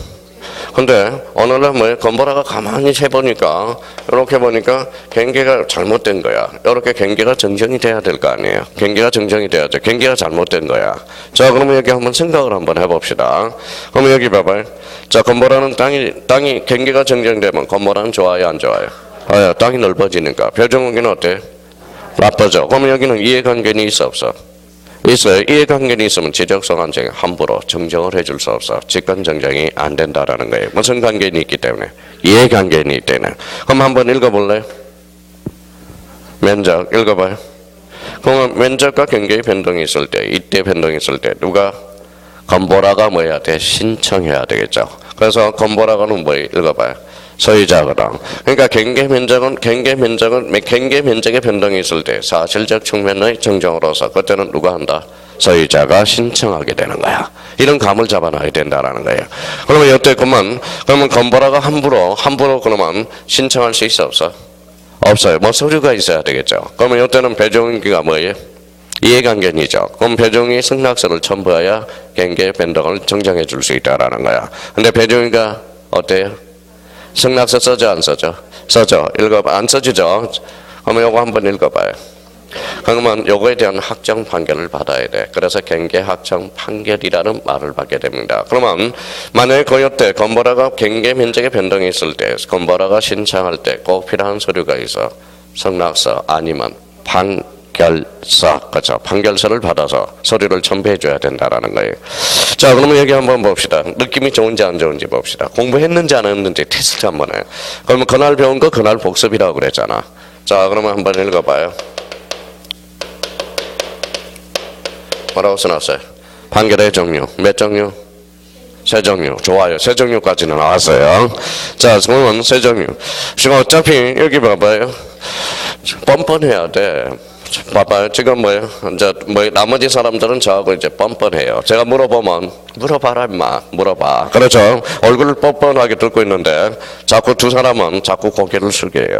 근데 어느 날 뭐예요? 건보라가 가만히 해보니까 이렇게 보니까 경계가 잘못된 거야. 이렇게 경계가 정정이 돼야 될 거 아니에요. 경계가 정정이 돼야죠. 경계가 잘못된 거야. 자, 그러면 여기 한번 생각을 한번 해봅시다. 그러면 여기 봐봐요. 자, 건보라는 땅이 경계가 정정되면 건보라는 좋아요, 안 좋아요? 땅이 넓어지니까 표정관계는 어때? 나빠져. 그러면 여기는 이해관계는 있어 없어? 있어요. 이해관계는 있으면 지적소관 정에 함부로 정정을 해줄 수 없어. 직권 정정이 안 된다라는 거예요. 무슨 관계는 있기 때문에? 이해관계는 있기 때문에. 그럼 한번 읽어볼래요? 면적 읽어봐요. 그러면 면적과 경계의 변동이 있을 때, 이때 변동이 있을 때 누가 건보라가 뭐 해야 돼? 신청해야 되겠죠. 그래서 건보라가는 뭐예요? 읽어봐요. 소유자거든. 그러니까 경계 면적의 변동이 있을 때 사실적 측면의 정정으로서 그때는 누가 한다? 소유자가 신청하게 되는 거야. 이런 감을 잡아놔야 된다라는 거예요. 그러면 이때 그러면 건보라가 함부로 그러면 신청할 수 있어 없어? 없어요. 뭐 서류가 있어야 되겠죠. 그러면 이때는 배정기가 뭐예요? 이해관계이죠. 그럼 배정이 승낙서를 첨부해야 경계 변동을 정정해 줄 수 있다라는 거야. 근데 배정이가 어때요? 승낙서 써져 안 써져? 써져. 읽어봐. 안 써지죠? 그러면 요거 한번 읽어봐요. 그러면 요거에 대한 확정 판결을 받아야 돼. 그래서 경계 확정 판결이라는 말을 받게 됩니다. 그러면 만약에 그때 건보라가 경계 면적의 변동이 있을 때 건보라가 신청할 때 꼭 필요한 서류가 있어. 승낙서 아니면 판결서, 그렇죠? 판결서를 받아서 서류를 첨부해 줘야 된다라는 거예요. 자, 그러면 여기 한번 봅시다. 느낌이 좋은지 안 좋은지 봅시다. 공부했는지 안 했는지 테스트 한번 해요. 그러면 그날 배운 거 그날 복습이라고 그랬잖아. 자, 그러면 한번 읽어봐요. 뭐라고 써놨어요? 판결의 종류. 몇 종류? 세 종류. 좋아요. 세 종류까지는 나왔어요. 자, 그러면 세 종류. 지금 어차피 여기 봐봐요. 뻔뻔해야 돼. 봐봐요. 지금 뭐예요? 이제 나머지 사람들은 저하고 이제 뻔뻔해요. 제가 물어보면 물어봐라 임마. 물어봐. 그렇죠? 얼굴을 뻔뻔하게 들고 있는데 자꾸 두 사람은 자꾸 고개를 숙여요.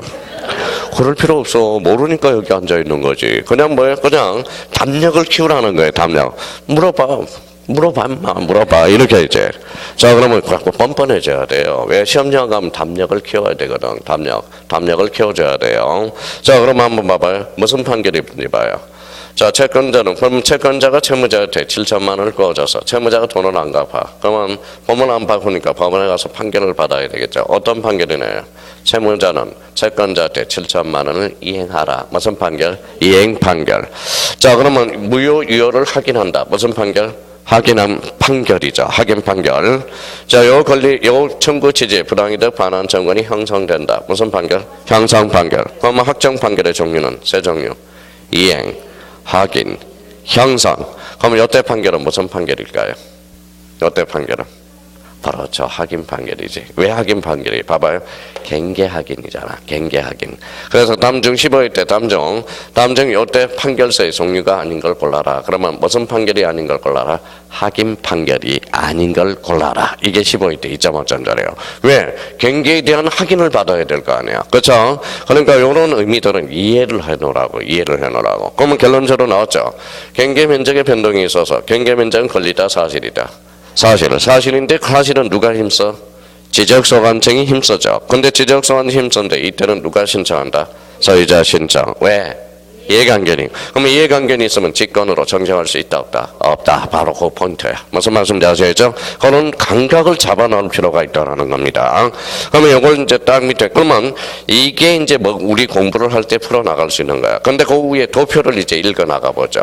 그럴 필요 없어. 모르니까 여기 앉아 있는 거지. 그냥 뭐예요? 그냥 담력을 키우라는 거예요. 담력. 물어봐. 물어봐. 이렇게 이제. 자, 그러면 뻔뻔해져야 돼요. 왜? 시험장 가면 담력을 키워야 되거든. 담력을 키워줘야 돼요. 자, 그럼 한번 봐봐요. 무슨 판결이든지 봐요. 자, 채권자는, 그럼 채권자가 채무자한테 7천만 원을 거둬서 채무자가 돈을 안 갚아. 그러면 법원 안 바꾸니까 법원에 가서 판결을 받아야 되겠죠. 어떤 판결이네요? 채무자는 채권자한테 7천만 원을 이행하라. 무슨 판결? 이행 판결. 자, 그러면 무효 유효를 확인한다. 무슨 판결? 확인한 판결이죠. 확인 판결. 자, 요 청구 취지에 부당이득 반환 청구권이 형성된다. 무슨 판결? 형성 판결. 그러면 확정 판결의 종류는 세 종류. 이행, 확인, 형성. 그럼 요때 판결은 무슨 판결일까요? 요때 판결은 바로 저 확인 판결이지. 왜 확인 판결이? 봐봐요. 갱계 확인이잖아. 갱계 확인. 그래서 담중 15일 때 담중 요때 판결서의 종류가 아닌 걸 골라라. 그러면 무슨 판결이 아닌 걸 골라라? 확인 판결이 아닌 걸 골라라. 이게 15일 때 2.5점짜리예요. 왜? 갱계에 대한 확인을 받아야 될 거 아니야. 그렇죠? 그러니까 이런 의미들은 이해를 해놓으라고. 그러면 결론적으로 나왔죠. 갱계 면적의 변동이 있어서 갱계 면적은 권리다 사실이다. 사실인데 사실은 누가 힘써? 지적소관청이 힘써죠. 근데 지적소관청이 힘쓰는데 이때는 누가 신청한다? 소유자 신청. 왜? 이해관계니. 그럼 이해관계니 있으면 직권으로 정정할 수 있다 없다? 없다. 바로 그 포인트야. 무슨 말씀인지 아시겠죠? 그런 감각을 잡아놓을 필요가 있다는 겁니다. 그러면 이걸 이제 딱 밑에 그러면 이게 이제 뭐 우리 공부를 할 때 풀어나갈 수 있는 거야. 근데 그 위에 도표를 이제 읽어나가 보죠.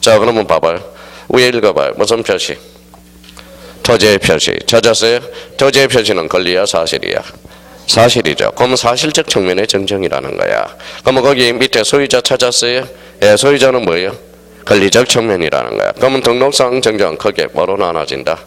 자, 그러면 봐봐요. 위에 읽어봐요. 무슨 표시? 토지의 표시. 찾았어요? 토지의 표시는 권리야 사실이야? 사실이죠. 그럼 사실적 측면의 정정이라는 거야. 그러면 거기 밑에 소유자 찾았어요? 예, 소유자는 뭐예요? 권리적 측면이라는 거야. 그러면 등록상 정정 크게 뭐로 나눠진다?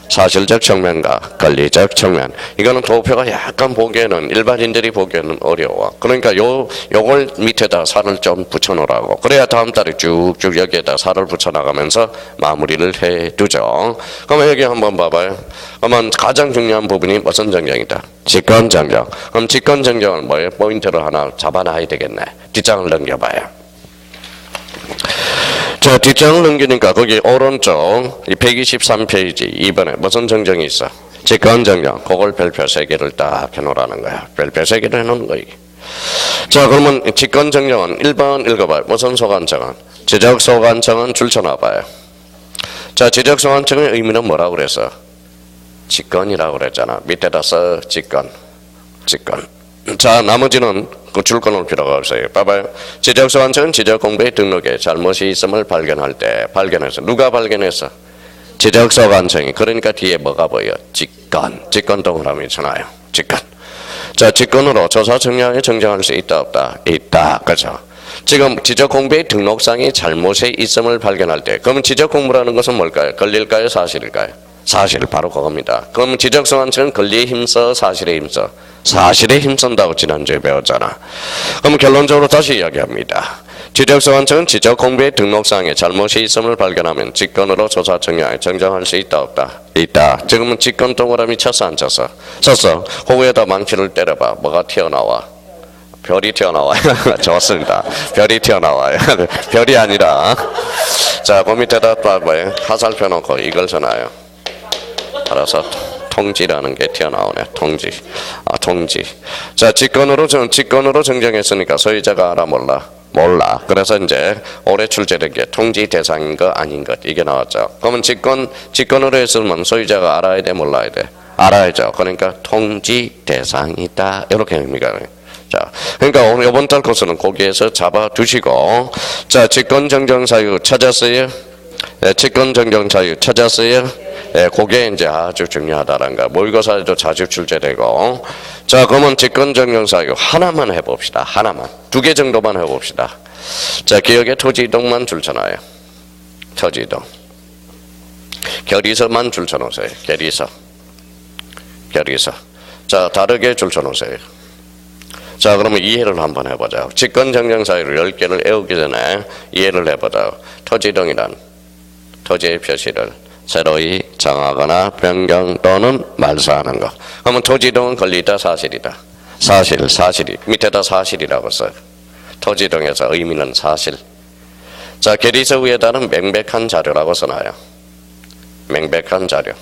사실적 측면과 권리적 측면. 이거는 도표가 약간 보기에는 일반인들이 보기에는 어려워. 그러니까 요걸 밑에다 살을 좀 붙여놓으라고. 그래야 다음 달에 쭉쭉 여기에다 살을 붙여나가면서 마무리를 해두죠. 그러면 여기 한번 봐봐요. 그러면 가장 중요한 부분이 무슨 정정이다? 직권 정정. 그럼 직권 정정은 뭐예요? 포인트를 하나 잡아놔야 되겠네. 뒷장을 넘겨봐요. 자, 뒷장을 넘기니까 거기 오른쪽 123페이지 2번에 무슨 정정이 있어? 직권 정정. 그걸 별표 3개를 딱 해놓으라는 거야. 별표 3개를 해놓는 거야. 자, 그러면 직권 정정은 1번 읽어봐요. 무슨 소관청은? 지적소관청은 줄쳐놔봐요. 자, 지적소관청의 의미는 뭐라고 그랬어? 직권이라고 그랬잖아. 밑에다 써. 직권. 자, 나머지는 그 줄 끊을 필요가 없어요. 봐봐요. 지적소관청은 지적공부의 등록에 잘못이 있음을 발견할 때 발견해서 누가 발견했어? 지적소관청이. 그러니까 뒤에 뭐가 보여? 직권 동그라미 있잖아요. 직권. 자, 직권으로 조사청량에 정정할 수 있다 없다? 있다. 그죠? 지금 지적공부의 등록상이 잘못이 있음을 발견할 때 그러면 지적공부라는 것은 뭘까요? 권리일까요? 사실일까요? 사실. 바로 그겁니다. 그럼 지적소관청은 권리에 힘써? 사실에 힘써? 사실에 힘쓴다고 지난주에 배웠잖아. 그럼 결론적으로 다시 이야기합니다. 지적소관청은 지적공부의 등록상에 잘못이 있음을 발견하면 직권으로 조사청량에 정정할 수 있다 없다? 있다. 지금은 직권 동그라미 쳤어 안 쳤어? 쳤어. 호구에다 망치를 때려봐. 뭐가 튀어나와? 별이 튀어나와요. 좋습니다. 별이 튀어나와요. 별이 아니라. 자, 그 밑에다 봐봐요. 화살표 놓고 이걸 써놔요. 알아서 통지라는 게 튀어나오네. 통지. 자, 직권으로 정정했으니까 소유자가 알아 몰라. 그래서 이제 올해 출제된 게 통지 대상인 거 아닌 것 이게 나왔죠. 그러면 직권으로 했으면 소유자가 알아야 돼 몰라야 돼? 알아야죠. 그러니까 통지 대상이다. 이렇게 의미가. 자, 그러니까 오늘 이번 달 코스는 거기에서 잡아두시고, 자, 직권 정정 사유 찾았어요? 네, 직권 정정 사유 찾았어요? 네, 그게 이제 아주 중요하다는 거. 모의고사에도 자주 출제되고. 자, 그러면 직권 정정 사유 하나만 해봅시다. 하나만. 2개 정도만 해봅시다. 자, 기억에 토지 이동만 줄쳐놔요. 토지 이동. 결의서만 줄쳐놓으세요. 결의서. 자, 다르게 줄쳐놓으세요. 자, 그러면 이해를 한번 해보자. 직권 정정 사유를 10개를 외우기 전에 이해를 해보자. 토지 이동이란 토지의 표시를 새로이 정하거나 변경 또는 말소하는 것. 그러면 토지 이동은 권리다 사실이다? 사실이. 밑에다 사실이라고 써요. 토지 이동에서 의미는 사실. 자, 결의서 위에다는 명백한 자료라고 써놔요. 명백한 자료.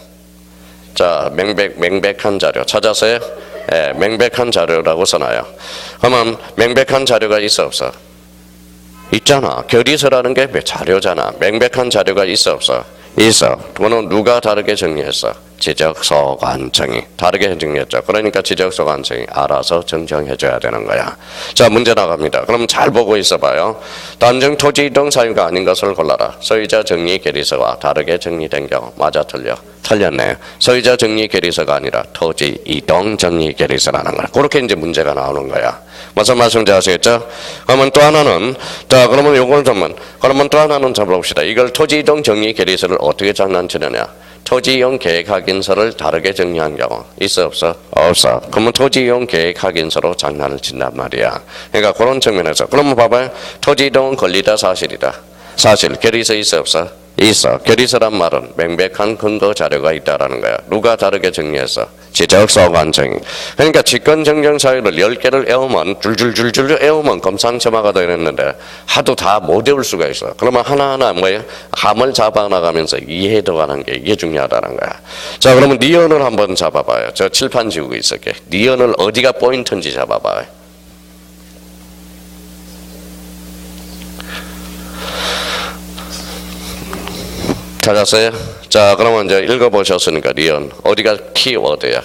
자, 명백한 자료 찾았어요? 예, 명백한 자료라고 써놔요. 그러면 명백한 자료가 있어 없어? 있잖아. 결의서라는 게 자료잖아. 명백한 자료가 있어 없어? 있어. 그거는 누가 다르게 정리했어? 지적서관청이 다르게 정리했죠. 그러니까 지적서관청이 알아서 정정해줘야 되는 거야. 자, 문제 나갑니다. 그럼 잘 보고 있어봐요. 단정 토지 이동 사유가 아닌 것을 골라라. 소유자 정리 계리서와 다르게 정리된 경우. 맞아, 틀려? 틀렸네요. 소유자 정리 계리서가 아니라 토지 이동 정리 계리서라는 거야. 그렇게 이제 문제가 나오는 거야. 무슨 말씀인지 아시겠죠? 그러면 또 하나는, 자, 그러면 요걸 좀, 그러면 또 하나는 잡아봅시다. 이걸 토지 이동 정리 계리서를 어떻게 장난치느냐? 토지 이용 계획 확인서를 다르게 정리한 경우 있어 없어? 없어. 그러면 토지 이용 계획 확인서로 장난을 친단 말이야. 그러니까 그런 측면에서 그러면 봐봐요. 토지 이동은 권리다 사실이다. 사실 계리서 있어 없어? 있어. 계리서란 말은 명백한 근거 자료가 있다라는 거야. 누가 다르게 정리했어? 지적서관청이. 그러니까 직권정정 사유를 10개를 외우면 줄줄줄줄 외우면 검상첨화가 되는데 하도 다 못 외울 수가 있어. 그러면 하나하나 뭐예요? 감을 잡아나가면서 이해도 가는 게 이게 중요하다는 거야. 자, 그러면 니언을 한번 잡아봐요. 저 칠판 지우고 있을게. 니언을 어디가 포인트인지 잡아봐요. 찾았어요? 자, 그러면 이제 읽어보셨으니까 리언 어디가 키워드야?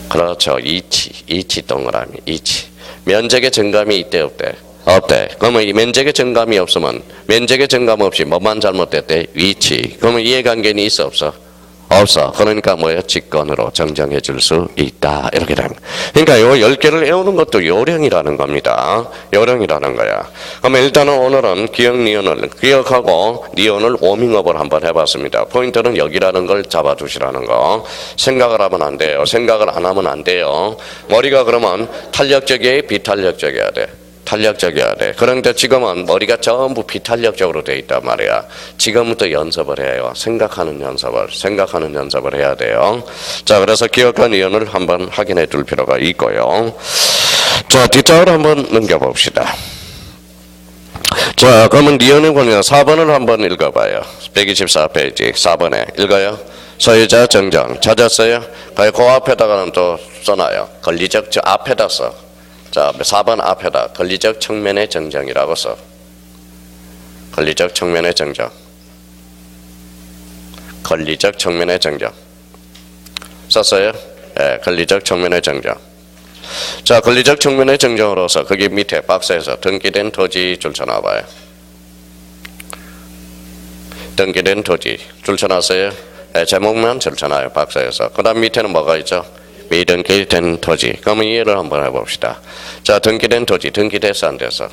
그렇죠. 이치 동그라미 이치. 면적의 증감이 있대 없대? 없대. 그러면 이 면적의 증감이 없으면 면적의 증감 없이 뭐만 잘못됐대? 위치. 그러면 이해관계는 있어 없어? 없어. 그러니까 뭐예요? 직권으로 정정해 줄 수 있다. 이렇게 되는 거야. 그러니까 요 10개를 외우는 것도 요령이라는 겁니다. 요령이라는 거야. 그러면 일단은 오늘은 기억 니언을 기억하고 니언을 워밍업을 한번 해봤습니다. 포인트는 여기라는 걸 잡아두시라는 거. 생각을 하면 안 돼요. 생각을 안 하면 안 돼요. 머리가 그러면 탄력적이야, 비탄력적이어야 돼. 탄력적이어야 돼. 그런데 지금은 머리가 전부 비탄력적으로 돼 있단 말이야. 지금부터 연습을 해요. 생각하는 연습을 해야 돼요. 자, 그래서 기억한 이언을 한번 확인해 둘 필요가 있고요. 자, 뒷장을 한번 넘겨봅시다. 자, 그러면 니언의 권리는 4번을 한번 읽어봐요. 124페이지 4번에 읽어요. 소유자 정정 찾았어요? 그 앞에다가는 또 써놔요. 권리적 저 앞에다 써. 자, 4번 앞에다 권리적 측면의 정정이라고 써. 권리적 측면의 정정. 권리적 측면의 정정. 썼어요? 네, 권리적 측면의 정정. 자, 권리적 측면의 정정으로서 거기 밑에 박스에서 등기된 토지 줄 쳐놔봐요. 등기된 토지 줄 쳐놨어요? 네, 제목만 줄 쳐놔요, 박스에서. 그 다음 밑에는 뭐가 있죠? 미등기된 토지. 그러면 이해를 한번 해봅시다. 자, 등기된 토지, 등기됐어 안 됐어?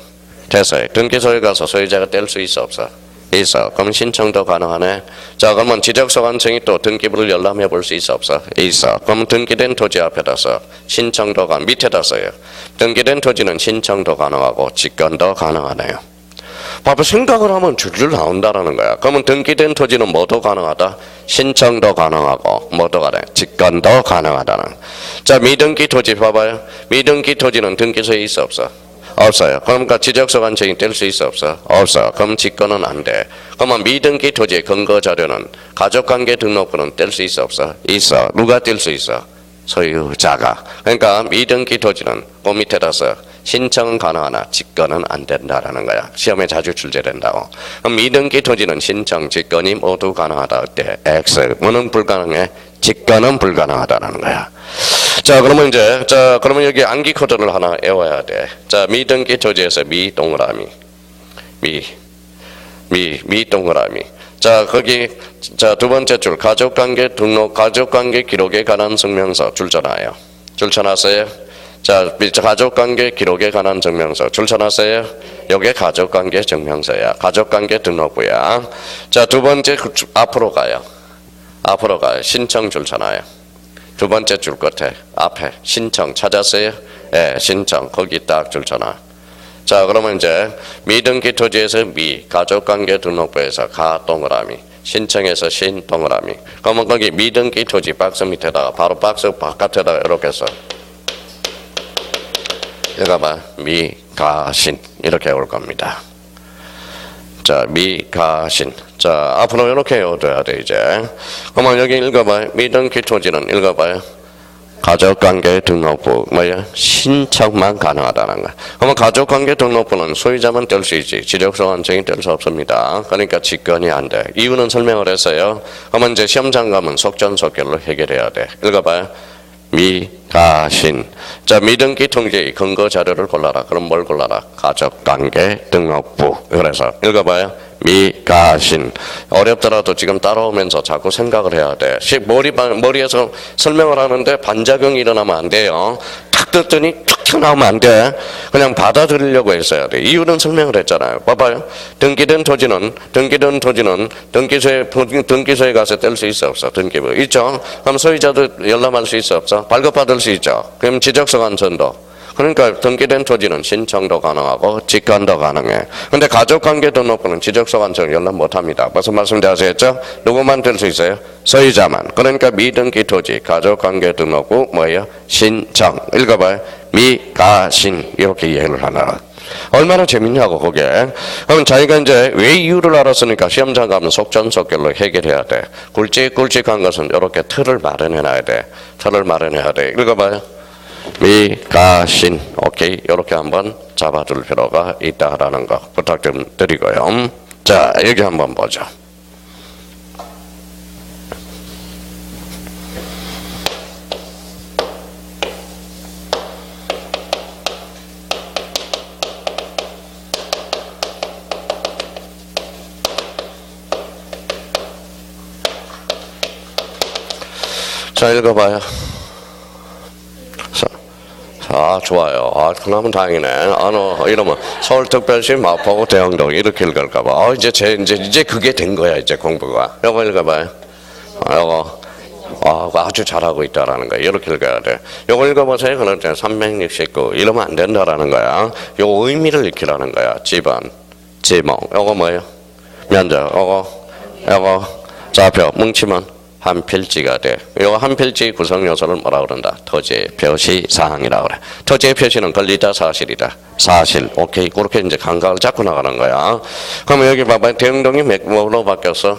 됐어요. 등기소에 가서 소유자가 뗄 수 있어 없어? 있어. 그럼 신청도 가능하네. 자, 그러면 지적소관청이 또 등기부를 열람해 볼 수 있어 없어? 있어. 그럼 등기된 토지 앞에다 써. 신청도 밑에다 써요. 등기된 토지는 신청도 가능하고 직권도 가능하네요. 봐봐, 생각을 하면 줄줄 나온다라는 거야. 그러면 등기된 토지는 뭐도 가능하다? 신청도 가능하고 뭐도 가능해? 직권도 가능하다는. 자, 미등기 토지 봐봐요. 미등기 토지는 등기소에 있어 없어? 없어요. 그러니까 지적소관청이 뗄 수 있어 없어? 없어. 그럼 직권은 안 돼. 그러면 미등기 토지의 근거 자료는 가족관계 등록부는 뗄 수 있어 없어? 있어. 누가 뗄 수 있어? 소유자가. 그러니까 미등기 토지는 그 밑에다 써. 신청은 가능하나 직권은 안 된다라는 거야. 시험에 자주 출제된다고. 그럼 미등기 토지는 신청, 직권이 모두 가능하다. 어때? X. 뭐는 불가능해? 직권은 불가능하다라는 거야. 자, 그러면 이제, 자, 그러면 여기 암기 코드를 하나 외워야 돼. 자, 미등기 토지에서 미 동그라미. 미 동그라미. 자, 거기, 자, 두 번째 줄, 가족관계 등록, 가족관계 기록에 관한 증명서 줄 쳐놔요. 줄 쳐놨어요? 자, 가족관계 기록에 관한 증명서 줄 쳐놨어요? 요게 가족관계 증명서야. 가족관계 등록부야. 자, 두 번째 앞으로 가요. 앞으로 가요. 신청 줄 쳐놔요. 두 번째 줄 끝에 앞에 신청 찾았어요? 예, 신청 거기 딱 줄 쳐놔. 자, 그러면 이제 미등기 토지에서 미, 가족관계 등록부에서 가 동그라미, 신청에서 신 동그라미. 그러면 거기 미등기 토지 박스 밑에다가 바로 박스 바깥에다가 이렇게 써. 이거 봐. 미, 가, 신 이렇게 올 겁니다. 자, 미가신. 자, 앞으로 이렇게 외워둬야 돼, 이제. 그러면 여기 읽어봐요. 미등기 토지는 읽어봐요. 가족관계 등록부, 뭐야? 신청만 가능하다는 거야. 그러면 가족관계 등록부는 소유자만 뗄 수 있지, 지적소관청이 뗄 수 없습니다. 그러니까 직권이 안 돼. 이유는 설명을 했어요. 그러면 이제 시험장 가면 속전속결로 해결해야 돼. 읽어봐요. 미가신. 자, 미등기 통지 근거 자료를 골라라. 그럼 뭘 골라라? 가족관계 등록부. 그래서 읽어봐요. 미가신. 어렵더라도 지금 따라오면서 자꾸 생각을 해야 돼. 머리에서 설명을 하는데 반작용이 일어나면 안 돼요. 탁 듣더니 툭 튀어나오면 안 돼. 그냥 받아들이려고 했어야 돼. 이유는 설명을 했잖아요. 봐봐요. 등기된 토지는 등기소에 가서 뗄 수 있어 없어? 등기부 있죠? 그럼 소유자도 열람할 수 있어 없어? 발급받을 수 있죠? 그럼 지적소관청도. 그러니까 등기된 토지는 신청도 가능하고 직권도 가능해. 근데 가족관계 등록부는 지적소관청 열람 못합니다. 무슨 말씀인지 아시겠죠? 누구만 될 수 있어요? 소유자만. 그러니까 미등기 토지 가족관계 등록부 뭐예요? 신청. 읽어봐요. 미가신. 이렇게 이해를 하나. 얼마나 재밌냐고 그게. 그럼 자기가 이제 왜 이유를 알았으니까 시험장 가면 속전속결로 해결해야 돼. 굵직굵직한 것은 이렇게 틀을 마련해 놔야 돼. 틀을 마련해야 돼. 읽어봐요. 미가신. 오케이. 이렇게 한번 잡아둘 필요가 있다라는 거 부탁 좀 드리고요. 자, 여기 한번 보죠. 자, 읽어봐요. 아, 좋아요. 아, 그나마 다행이네. 이러면 서울특별시 마포구 대흥동 이렇게 읽을까봐. 이제 그게 된 거야, 이제 공부가. 요거 읽어봐요. 요거. 아주 잘하고 있다라는 거야. 이렇게 읽어야 돼. 요거 읽어보세요. 그럴 때 369. 이러면 안 된다라는 거야. 요거 의미를 익히라는 거야. 지번, 지목. 요거 뭐예요? 면적. 요거 좌표, 뭉치면 한 필지가 돼. 요 한 필지 구성 요소를 뭐라 그런다? 토지의 표시 사항이라 그래. 토지의 표시는 권리다, 사실이다. 사실. 오케이. 그렇게 이제 감각을 잡고 나가는 거야. 그러면 여기 봐봐. 대흥동이 뭐로 바뀌었어?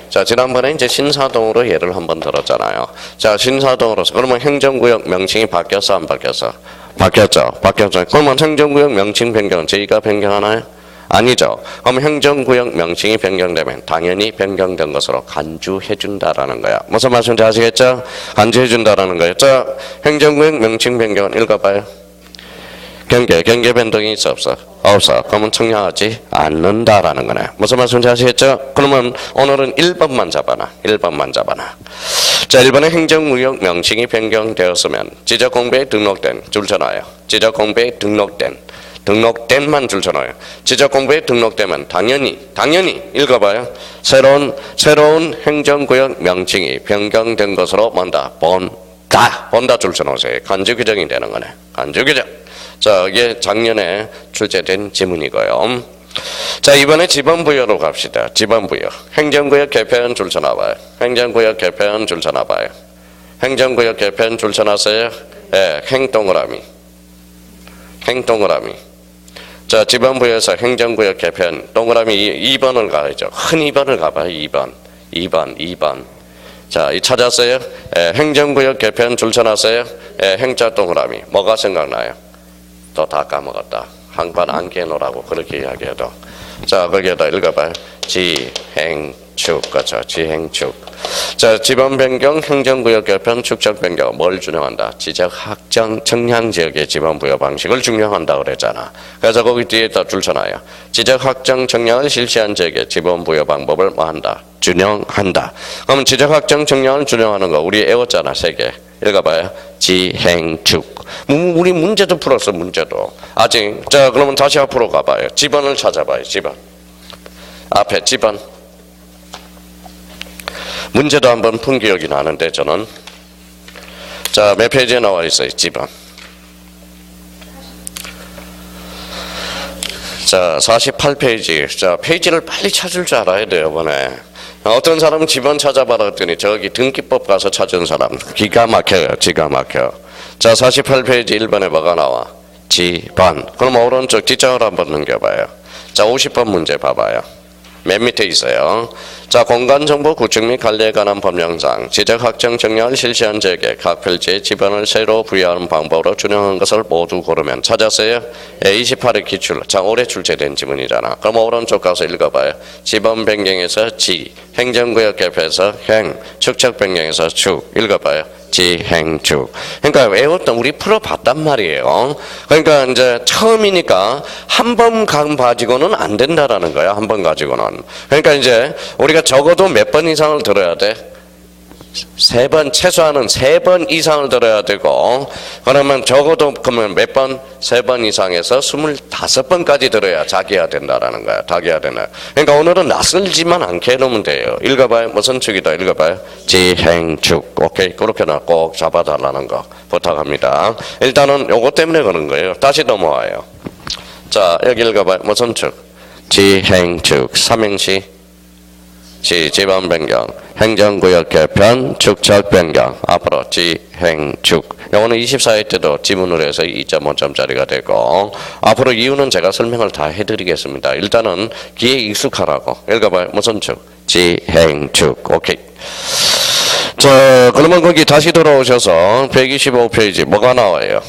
자, 지난번에 이제 신사동으로 예를 한번 들었잖아요. 자, 신사동으로서 그러면 행정구역 명칭이 바뀌었어, 안 바뀌었어? 바뀌었죠. 그러면 행정구역 명칭 변경은 저희가 변경하나요? 아니죠. 그럼 행정구역 명칭이 변경되면 당연히 변경된 것으로 간주해준다라는 거야. 무슨 말씀인지 아시겠죠? 간주해준다라는 거예요. 자, 행정구역 명칭 변경은 읽어봐요. 경계 변동이 있어 없어? 없어. 그러면 청량하지 않는다라는 거네. 무슨 말씀인지 아시겠죠? 그러면 오늘은 1번만 잡아놔. 1번만 잡아놔. 자, 1번에 행정구역 명칭이 변경되었으면 지적공부에 등록된 줄쳐놔요. 지적공부에 등록된만 줄쳐놔요. 지적공부에 등록되면 당연히 읽어봐요. 새로운 행정구역 명칭이 변경된 것으로 본다 줄쳐놓으세요. 간주규정이 되는 거네. 간주규정. 자, 이게 작년에 출제된 지문이고요. 자, 이번에 지번부여로 갑시다. 지번부여. 행정구역 개편 줄쳐놔봐요. 행정구역 개편 줄쳐놨어요. 예, 행동그라미. 자, 지방부에서 행정구역 개편 동그라미 2번을 가야죠. 큰 2번을 가봐요. 2번. 자, 찾았어요? 행정구역 개편 줄쳐놨어요? 행자 동그라미. 뭐가 생각나요? 또 다 까먹었다. 한관 안 깨놓으라고 그렇게 이야기해도. 자, 거기에다 읽어봐요. 지행축. 그렇죠. 지행축. 자, 지번 변경, 행정구역 개편, 축적 변경 뭘 준용한다? 지적 확정 청량 지역의 지번 부여 방식을 준용한다 그랬잖아. 그래서 거기 뒤에다 줄쳐놔요. 지적 확정 청량을 실시한 지역의 지번 부여 방법을 뭐한다? 준용한다. 그럼 지적 확정 청량을 준용하는 거 우리 외웠잖아. 3개. 읽어봐요. 지행축. 우리 문제도 풀었어. 문제도. 아직. 자, 그러면 다시 앞으로 가봐요. 지번을 찾아봐요. 지번. 앞에 지번. 문제도 한번 푼 기억이 나는데 저는. 자, 몇 페이지에 나와 있어요? 지번. 자, 48페이지. 자, 페이지를 빨리 찾을 줄 알아야 돼요, 이번에. 어떤 사람은 지번 찾아봐라 했더니 저기 등기법 가서 찾은 사람 기가 막혀요. 자, 48페이지 1번에 뭐가 나와? 지번. 그럼 오른쪽 뒷장을 한번 넘겨봐요. 자, 50번 문제 봐봐요. 맨 밑에 있어요. 자, 공간정보 구축 및 관리에 관한 법령상, 지적 확정 정량을 실시한 적에 각 필지의 지번을 새로 부여하는 방법으로 준용한 것을 모두 고르면 찾았어요. 28회 기출. 자, 올해 출제된 지문이잖아. 그럼 오른쪽 가서 읽어봐요. 지번 변경에서 지, 행정구역 개표에서 행, 축척 변경에서 축. 읽어봐요. 지행축. 그러니까 외웠던 우리 풀어봤단 말이에요. 그러니까 이제 처음이니까 한 번 가지고는 안 된다라는 거야. 한 번 가지고는. 그러니까 이제 우리가 적어도 몇 번 이상을 들어야 돼? 3번, 최소한은 3번 이상을 들어야 되고, 그러면 적어도 그러면 몇 번? 3번 이상에서 25번까지 들어야 자기야 된다라는 거야. 자기야 된다. 그러니까 오늘은 낯설지만 않게 해놓으면 돼요. 읽어봐요. 무슨 축이다. 읽어봐요. 지행축. 오케이. 그렇게나 꼭 잡아달라는 거 부탁합니다. 일단은 요거 때문에 그런 거예요. 다시 넘어와요. 자, 여기 읽어봐요. 무슨 축? 지행축. 삼행시. 지번 변경, 행정구역 개편, 축척 변경. 앞으로 지행축. 이거는 24회 때도 지문으로 해서 2.5점짜리가 되고, 앞으로 이유는 제가 설명을 다 해드리겠습니다. 일단은 귀에 익숙하라고. 읽어봐요. 무슨 축? 지행축. 오케이. 자, 그러면 거기 다시 돌아오셔서 125페이지 뭐가 나와요?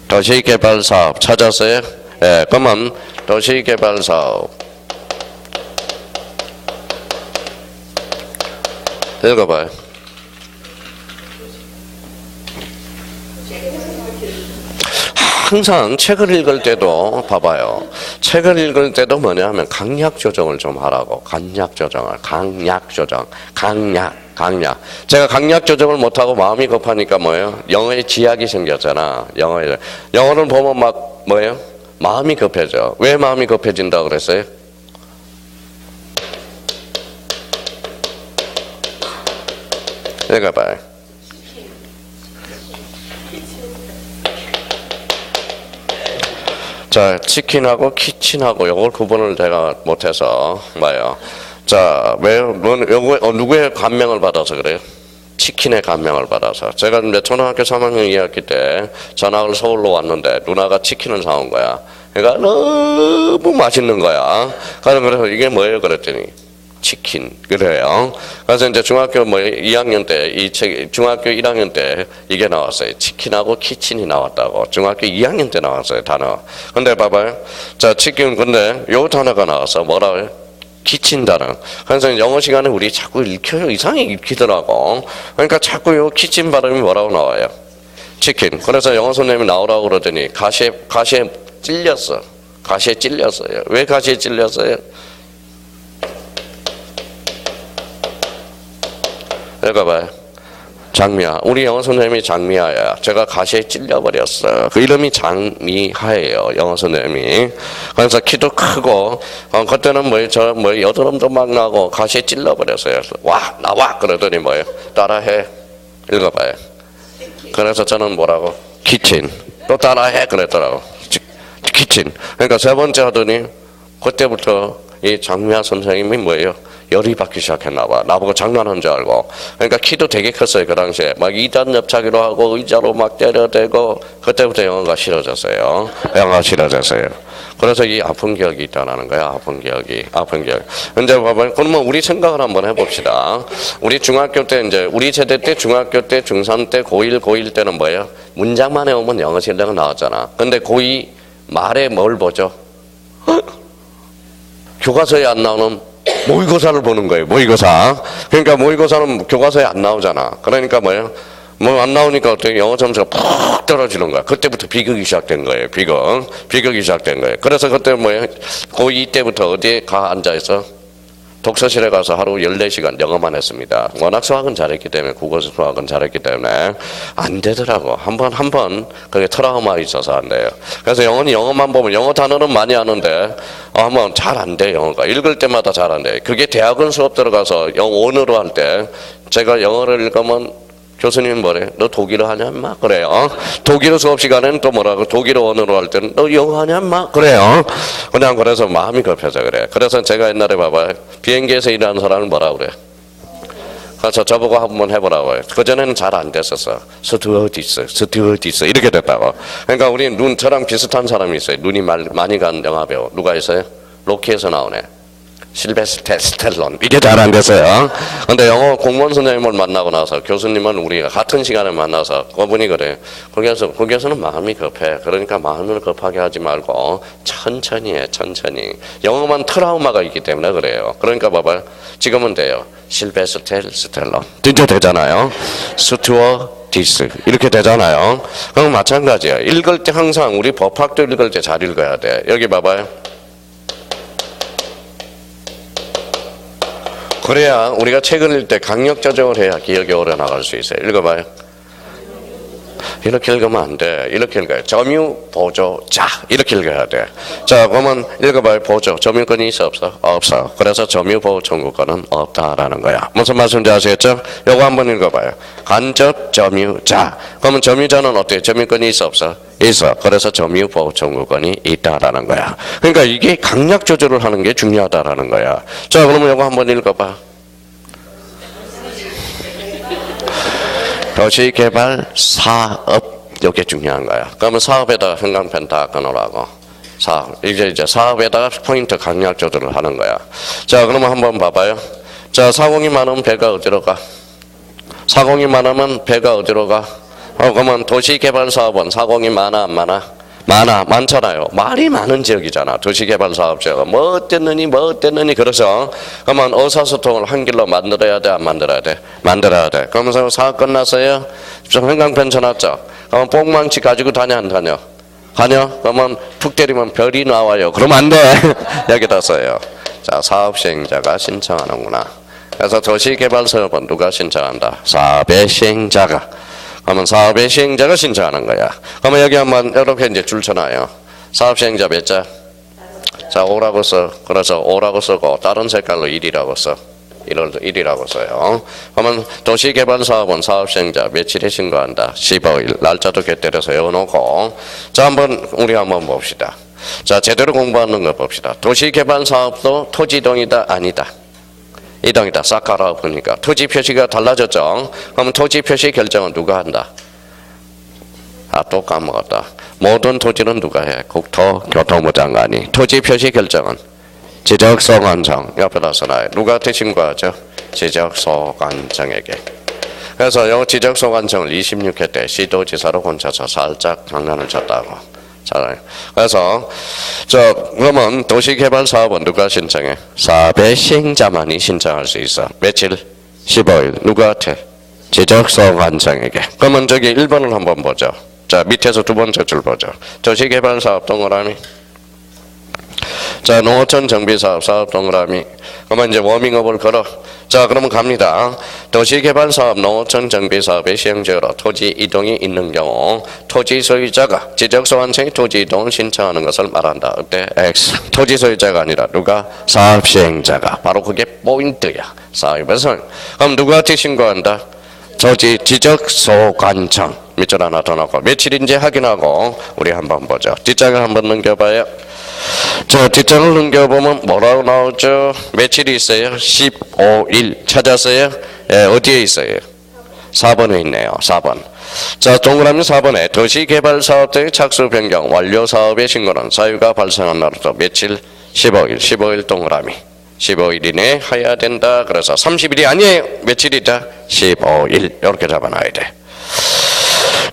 도시개발사업 찾았어요? 예, 그러면 도시개발사업 읽어봐요. 항상 책을 읽을 때도 봐봐요. 책을 읽을 때도 뭐냐 하면 강약 조정을 좀 하라고. 강약 조정을. 강약 조정. 강약. 제가 강약 조정을 못하고 마음이 급하니까 뭐예요? 영어에 지약이 생겼잖아. 영어를 보면 막 뭐예요? 마음이 급해져. 왜 마음이 급해진다고 그랬어요? 읽어봐요. 자, 치킨하고 키친하고 요걸 구분을 제가 못해서 뭐예요? 자, 왜 누구의 감명을 받아서 그래요? 치킨의 감명을 받아서. 제가 이제 초등학교 3학년 2학기 때 전학을 서울로 왔는데 누나가 치킨을 사온 거야. 그러니까 너무 맛있는 거야. 그래서 이게 뭐예요? 그랬더니 치킨. 그래요. 그래서 이제 중학교 2학년 때, 중학교 1학년 때 이게 나왔어요. 치킨하고 키친이 나왔다고. 중학교 2학년 때 나왔어요, 단어. 근데 봐봐요. 자, 치킨, 근데 요 단어가 나와서 뭐라고요? 키친 단어. 그래서 영어 시간에 우리 자꾸 읽혀요. 이상하게 읽히더라고. 그러니까 자꾸 요 키친 발음이 뭐라고 나와요? 치킨. 그래서 영어 선생님이 나오라고 그러더니 가시에 찔렸어. 가시에 찔렸어요. 왜 가시에 찔렸어요? 읽어봐요. 장미하. 우리 영어 선생님이 장미하야. 제가 가시에 찔려버렸어. 그 이름이 장미하예요. 영어 선생님이. 그래서 키도 크고, 그때는 여드름도 막 나고 가시에 찔러버렸어요. 와, 나와! 그러더니 뭐예요? 따라해. 읽어봐요. 그래서 저는 뭐라고? 키친. 또 따라해. 그랬더라고. 키친. 그러니까 세 번째 하더니, 그때부터 이 장미하 선생님이 뭐예요? 열이 받기 시작했나 봐. 나보고 장난한 줄 알고. 그러니까 키도 되게 컸어요. 그 당시에. 막 2단 옆차기로 하고 의자로 막 때려대고 그때부터 영어가 싫어졌어요. 영어가 싫어졌어요. 그래서 이 아픈 기억이 있다는 거야. 아픈 기억이. 근데 봐봐요. 그러면 우리 생각을 한번 해봅시다. 우리 중학교 때 이제 우리 세대 때 중학교 때 중3 때 고1 때는 뭐예요? 문장만 해오면 영어 실력은 나왔잖아. 근데 고2 말에 뭘 보죠? 교과서에 안 나오는 모의고사를 보는 거예요. 모의고사. 그러니까 모의고사는 교과서에 안 나오잖아. 그러니까 뭐예요? 뭐 안 나오니까 어떻게 영어 점수가 푹 떨어지는 거야. 그때부터 비극이 시작된 거예요. 비극이 시작된 거예요. 그래서 그때 뭐예요? 고2 때부터 어디에 앉아있어? 독서실에 가서 하루 14시간 영어만 했습니다. 워낙 수학은 잘했기 때문에, 국어 수학은 잘했기 때문에 안 되더라고. 한 번 그게 트라우마 있어서 안 돼요. 그래서 영어만 보면 영어 단어는 많이 아는데 한번 잘 안 돼. 영어가 읽을 때마다 잘 안 돼. 그게 대학원 수업 들어가서 영어 원어로 할 때 제가 영어를 읽으면 교수님이 뭐래? 너 독일어 하냐 인마? 그래요. 독일어 수업 시간에는 또 뭐라고? 독일어 원어로 할 때는 너 영어 하냐 인마? 그래요. 그냥 그래서 마음이 급해서 그래. 그래서 제가 옛날에 봐봐요. 비행기에서 일하는 사람을 뭐라 그래? 그래서 저보고 한번 해보라고 해요. 그전에는 잘 안 됐었어. 스튜어디스 이렇게 됐다고. 그러니까 우리 저랑 비슷한 사람이 있어요. 눈이 많이 간 영화배우. 누가 있어요? 로키에서 나오네. 실베스테 스텔론 이게 잘 안 됐어요. 근데 영어 공무원 선생님을 만나고 나서 교수님은 우리가 같은 시간에 만나서 그분이 그래요. 거기에서는 마음이 급해. 그러니까 마음을 급하게 하지 말고 천천히 해. 천천히. 영어만 트라우마가 있기 때문에 그래요. 그러니까 봐봐요. 지금은 돼요. 실베스테 스텔론 진짜 되잖아요. 스튜어디스 이렇게 되잖아요. 그럼 마찬가지예요. 읽을 때 항상 우리 법학도 읽을 때 잘 읽어야 돼. 여기 봐봐요. 그래야 우리가 책을 읽을 때 강력 조정을 해야 기억이 오래 나갈 수 있어요. 읽어봐요. 이렇게 읽으면 안 돼. 이렇게 읽어요. 점유, 보조, 자 이렇게 읽어야 돼. 자 그러면 읽어봐요. 보조, 점유권이 있어 없어? 없어. 그래서 점유, 보호, 청구권은 없다라는 거야. 무슨 말씀인지 아시겠죠? 요거 한번 읽어봐요. 간접, 점유, 자. 그러면 점유자는 어때요? 점유권이 있어 없어? 있어. 그래서 점유, 보호, 청구권이 있다라는 거야. 그러니까 이게 강약 조절을 하는 게 중요하다라는 거야. 자 그러면 요거 한번 읽어봐. 도시개발 사업 이게 중요한 거야. 그러면 사업에다가 형광펜 다 끊으라고. 이제 사업에다가 포인트 강약 조절을 하는 거야. 자 그러면 한번 봐봐요. 자 사공이 많으면 배가 어디로 가? 사공이 많으면 배가 어디로 가? 그러면 도시개발 사업은 사공이 많아 안 많아? 많잖아요. 말이 많은 지역이잖아. 도시개발 사업 지역은 뭐 어땠느니 그래서 그러면 의사소통을 한 길로 만들어야 돼 안 만들어야 돼? 만들어야 돼. 그러면서 사업 끝났어요. 형광펜 쳐놨죠. 그러면 뽕망치 가지고 다녀 안 다녀? 그러면 툭 때리면 별이 나와요. 그러면 안 돼. 여기다 써요. 자 사업 시행자가 신청하는구나. 그래서 도시개발 사업은 누가 신청한다? 사업의 시행자가. 그러면 사업의 시행자가 신청하는 거야. 그러면 여기 한번 이렇게 이제 줄 쳐놔요. 사업 시행자 몇 자? 자, 5라고 써. 그래서 5라고 쓰고 다른 색깔로 1이라고 써. 1이라고 써요. 그러면 도시개발 사업은 사업 시행자 며칠에 신고한다? 15일. 날짜도 곁들여서 외워놓고. 자, 우리 한번 봅시다. 자, 제대로 공부하는 거 봅시다. 도시개발 사업도 토지 이동이다? 아니다? 이동이다. 싹 갈아엎으니까 토지 표시가 달라졌죠. 그럼 토지 표시 결정은 누가 한다? 또 까먹었다. 모든 토지는 누가 해? 국토교통부 장관이. 토지 표시 결정은 지적소관청 옆에다 써놔요. 누구한테 신고하죠? 지적소관청에게. 그래서 이 지적소관청을 26회 때 시도지사로 혼자서 살짝 장난을 쳤다고. 자, 그래서 그러면 도시개발 사업은 누가 신청해? 사업의 시행자만이 신청할 수 있어. 며칠? 15일. 누구한테? 지적소관청에게. 그러면 저기 1번을 한번 보죠. 자, 밑에서 두 번째 줄 보죠. 도시개발 사업 동그라미. 자, 농어촌 정비사업 사업 동그라미. 그러면 이제 워밍업을 걸어. 자, 그러면 갑니다. 도시개발사업, 농어촌 정비사업의 시행자로 토지 이동이 있는 경우 토지 소유자가 지적소관청이 토지 이동을 신청하는 것을 말한다. 어때? X. 토지 소유자가 아니라 누가? 사업 시행자가. 바로 그게 포인트야. 사업에서. 그럼 누구한테 신고한다? 토지 지적소관청. 밑줄 하나 더 넣고 며칠인지 확인하고 우리 한번 보죠. 뒷장을 한번 넘겨봐요. 자, 뒷장을 넘겨보면 뭐라고 나오죠? 며칠이 있어요? 15일 찾았어요? 예, 어디에 있어요? 4번에 있네요. 4번. 자, 동그라미 4번에 도시개발사업의 착수 변경 완료 사업의 신고는 사유가 발생한 날부터 며칠? 15일 동그라미. 15일 이내에 해야 된다. 그래서 30일이 아니에요. 며칠이다? 15일. 이렇게 잡아놔야 돼.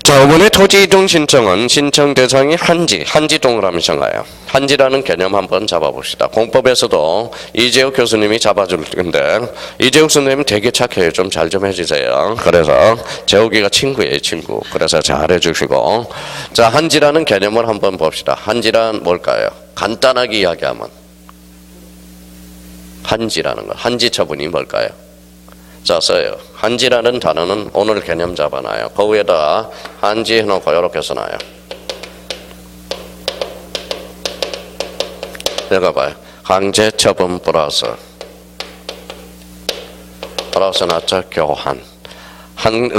자, 이번에 토지 이동 신청은 신청 대상이 한지 동그라미 정하여. 한지라는 개념 한번 잡아봅시다. 공법에서도 이재욱 교수님이 잡아줄 건데 이재욱 선생님 되게 착해요. 좀 잘 좀 해주세요. 그래서 재욱이가 친구예요. 친구. 그래서 잘 해주시고. 자, 한지라는 개념을 한번 봅시다. 한지란 뭘까요? 간단하게 이야기하면 한지라는 것. 한지 처분이 뭘까요? 자, 써요. 한지라는 단어는 오늘 개념 잡아놔요. 그 위에다 한지 해놓고 이렇게 써놔요. 읽어봐요. 강제 처분 플러스 놨죠. 교환.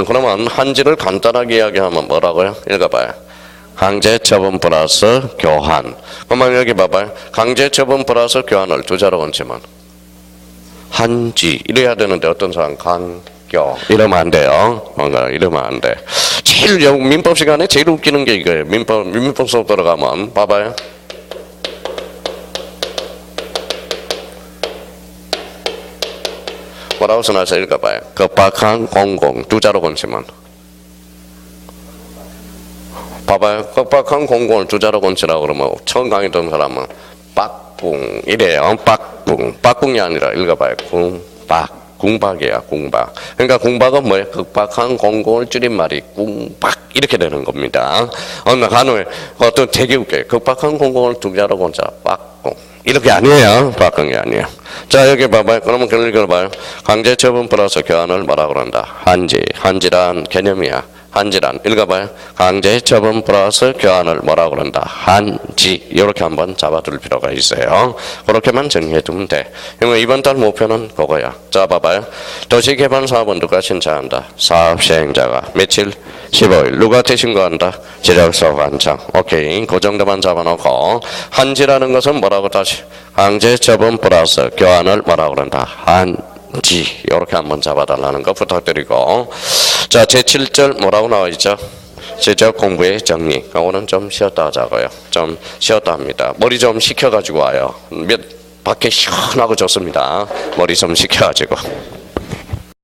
그러면 한지를 간단하게 이야기하면 뭐라고요? 읽어봐요. 강제 처분 플러스 교환. 그러면 여기 봐봐요. 강제 처분 플러스 교환을 두 자로 얹으면 한지 이래야 되는데 어떤 사람 강교 이러면 안 돼요. 뭔가 이러면 안 돼. 제일 민법 시간에 제일 웃기는 게 이거예요. 민법 수업 들어가면 봐봐요. 뭐라고 써놔서 읽어봐요. 급박한 공공 두 자로 건치면 봐봐요. 급박한 공공을 두 자로 건치라고 그러면 처음 강의 듣는 사람은 빡궁 이래요. 빡궁이 아니라 읽어봐요. 궁박이야. 궁박. 그러니까 궁박은 뭐예요? 급박한 공공을 줄임말이 궁박 이렇게 되는 겁니다. 간혹 어떤 되게 웃겨요. 급박한 공공을 두 자로 건자 빡궁 이렇게 아니에요. 빡궁이 아니에요. 자 여기 봐봐요. 그러면 그걸 읽어봐요. 강제처분 플러스 교환을 뭐라고 그런다? 한지란 개념이야. 한지란 읽어봐요. 강제처분 플러스 교환을 뭐라고 그런다? 한지 이렇게 한번 잡아둘 필요가 있어요. 그렇게만 정리해두면 돼. 그러면 이번 달 목표는 그거야. 자 봐봐요. 도시개발사업은 누가 신청한다? 사업시행자가 며칠? 15일. 누구한테 신고한다? 지적소관청. 오케이. 그 정도만 잡아놓고 한지라는 것은 뭐라고 다시? 강제처분 플러스 교환을 뭐라고 그런다? 한지 이렇게 한번 잡아달라는 거 부탁드리고 자 제7절 뭐라고 나와있죠? 지적 공부의 정리. 오늘 좀 쉬었다 하자고요. 좀 쉬었다 합니다. 머리 좀 식혀가지고 와요. 밖에 시원하고 좋습니다. 머리 좀 식혀가지고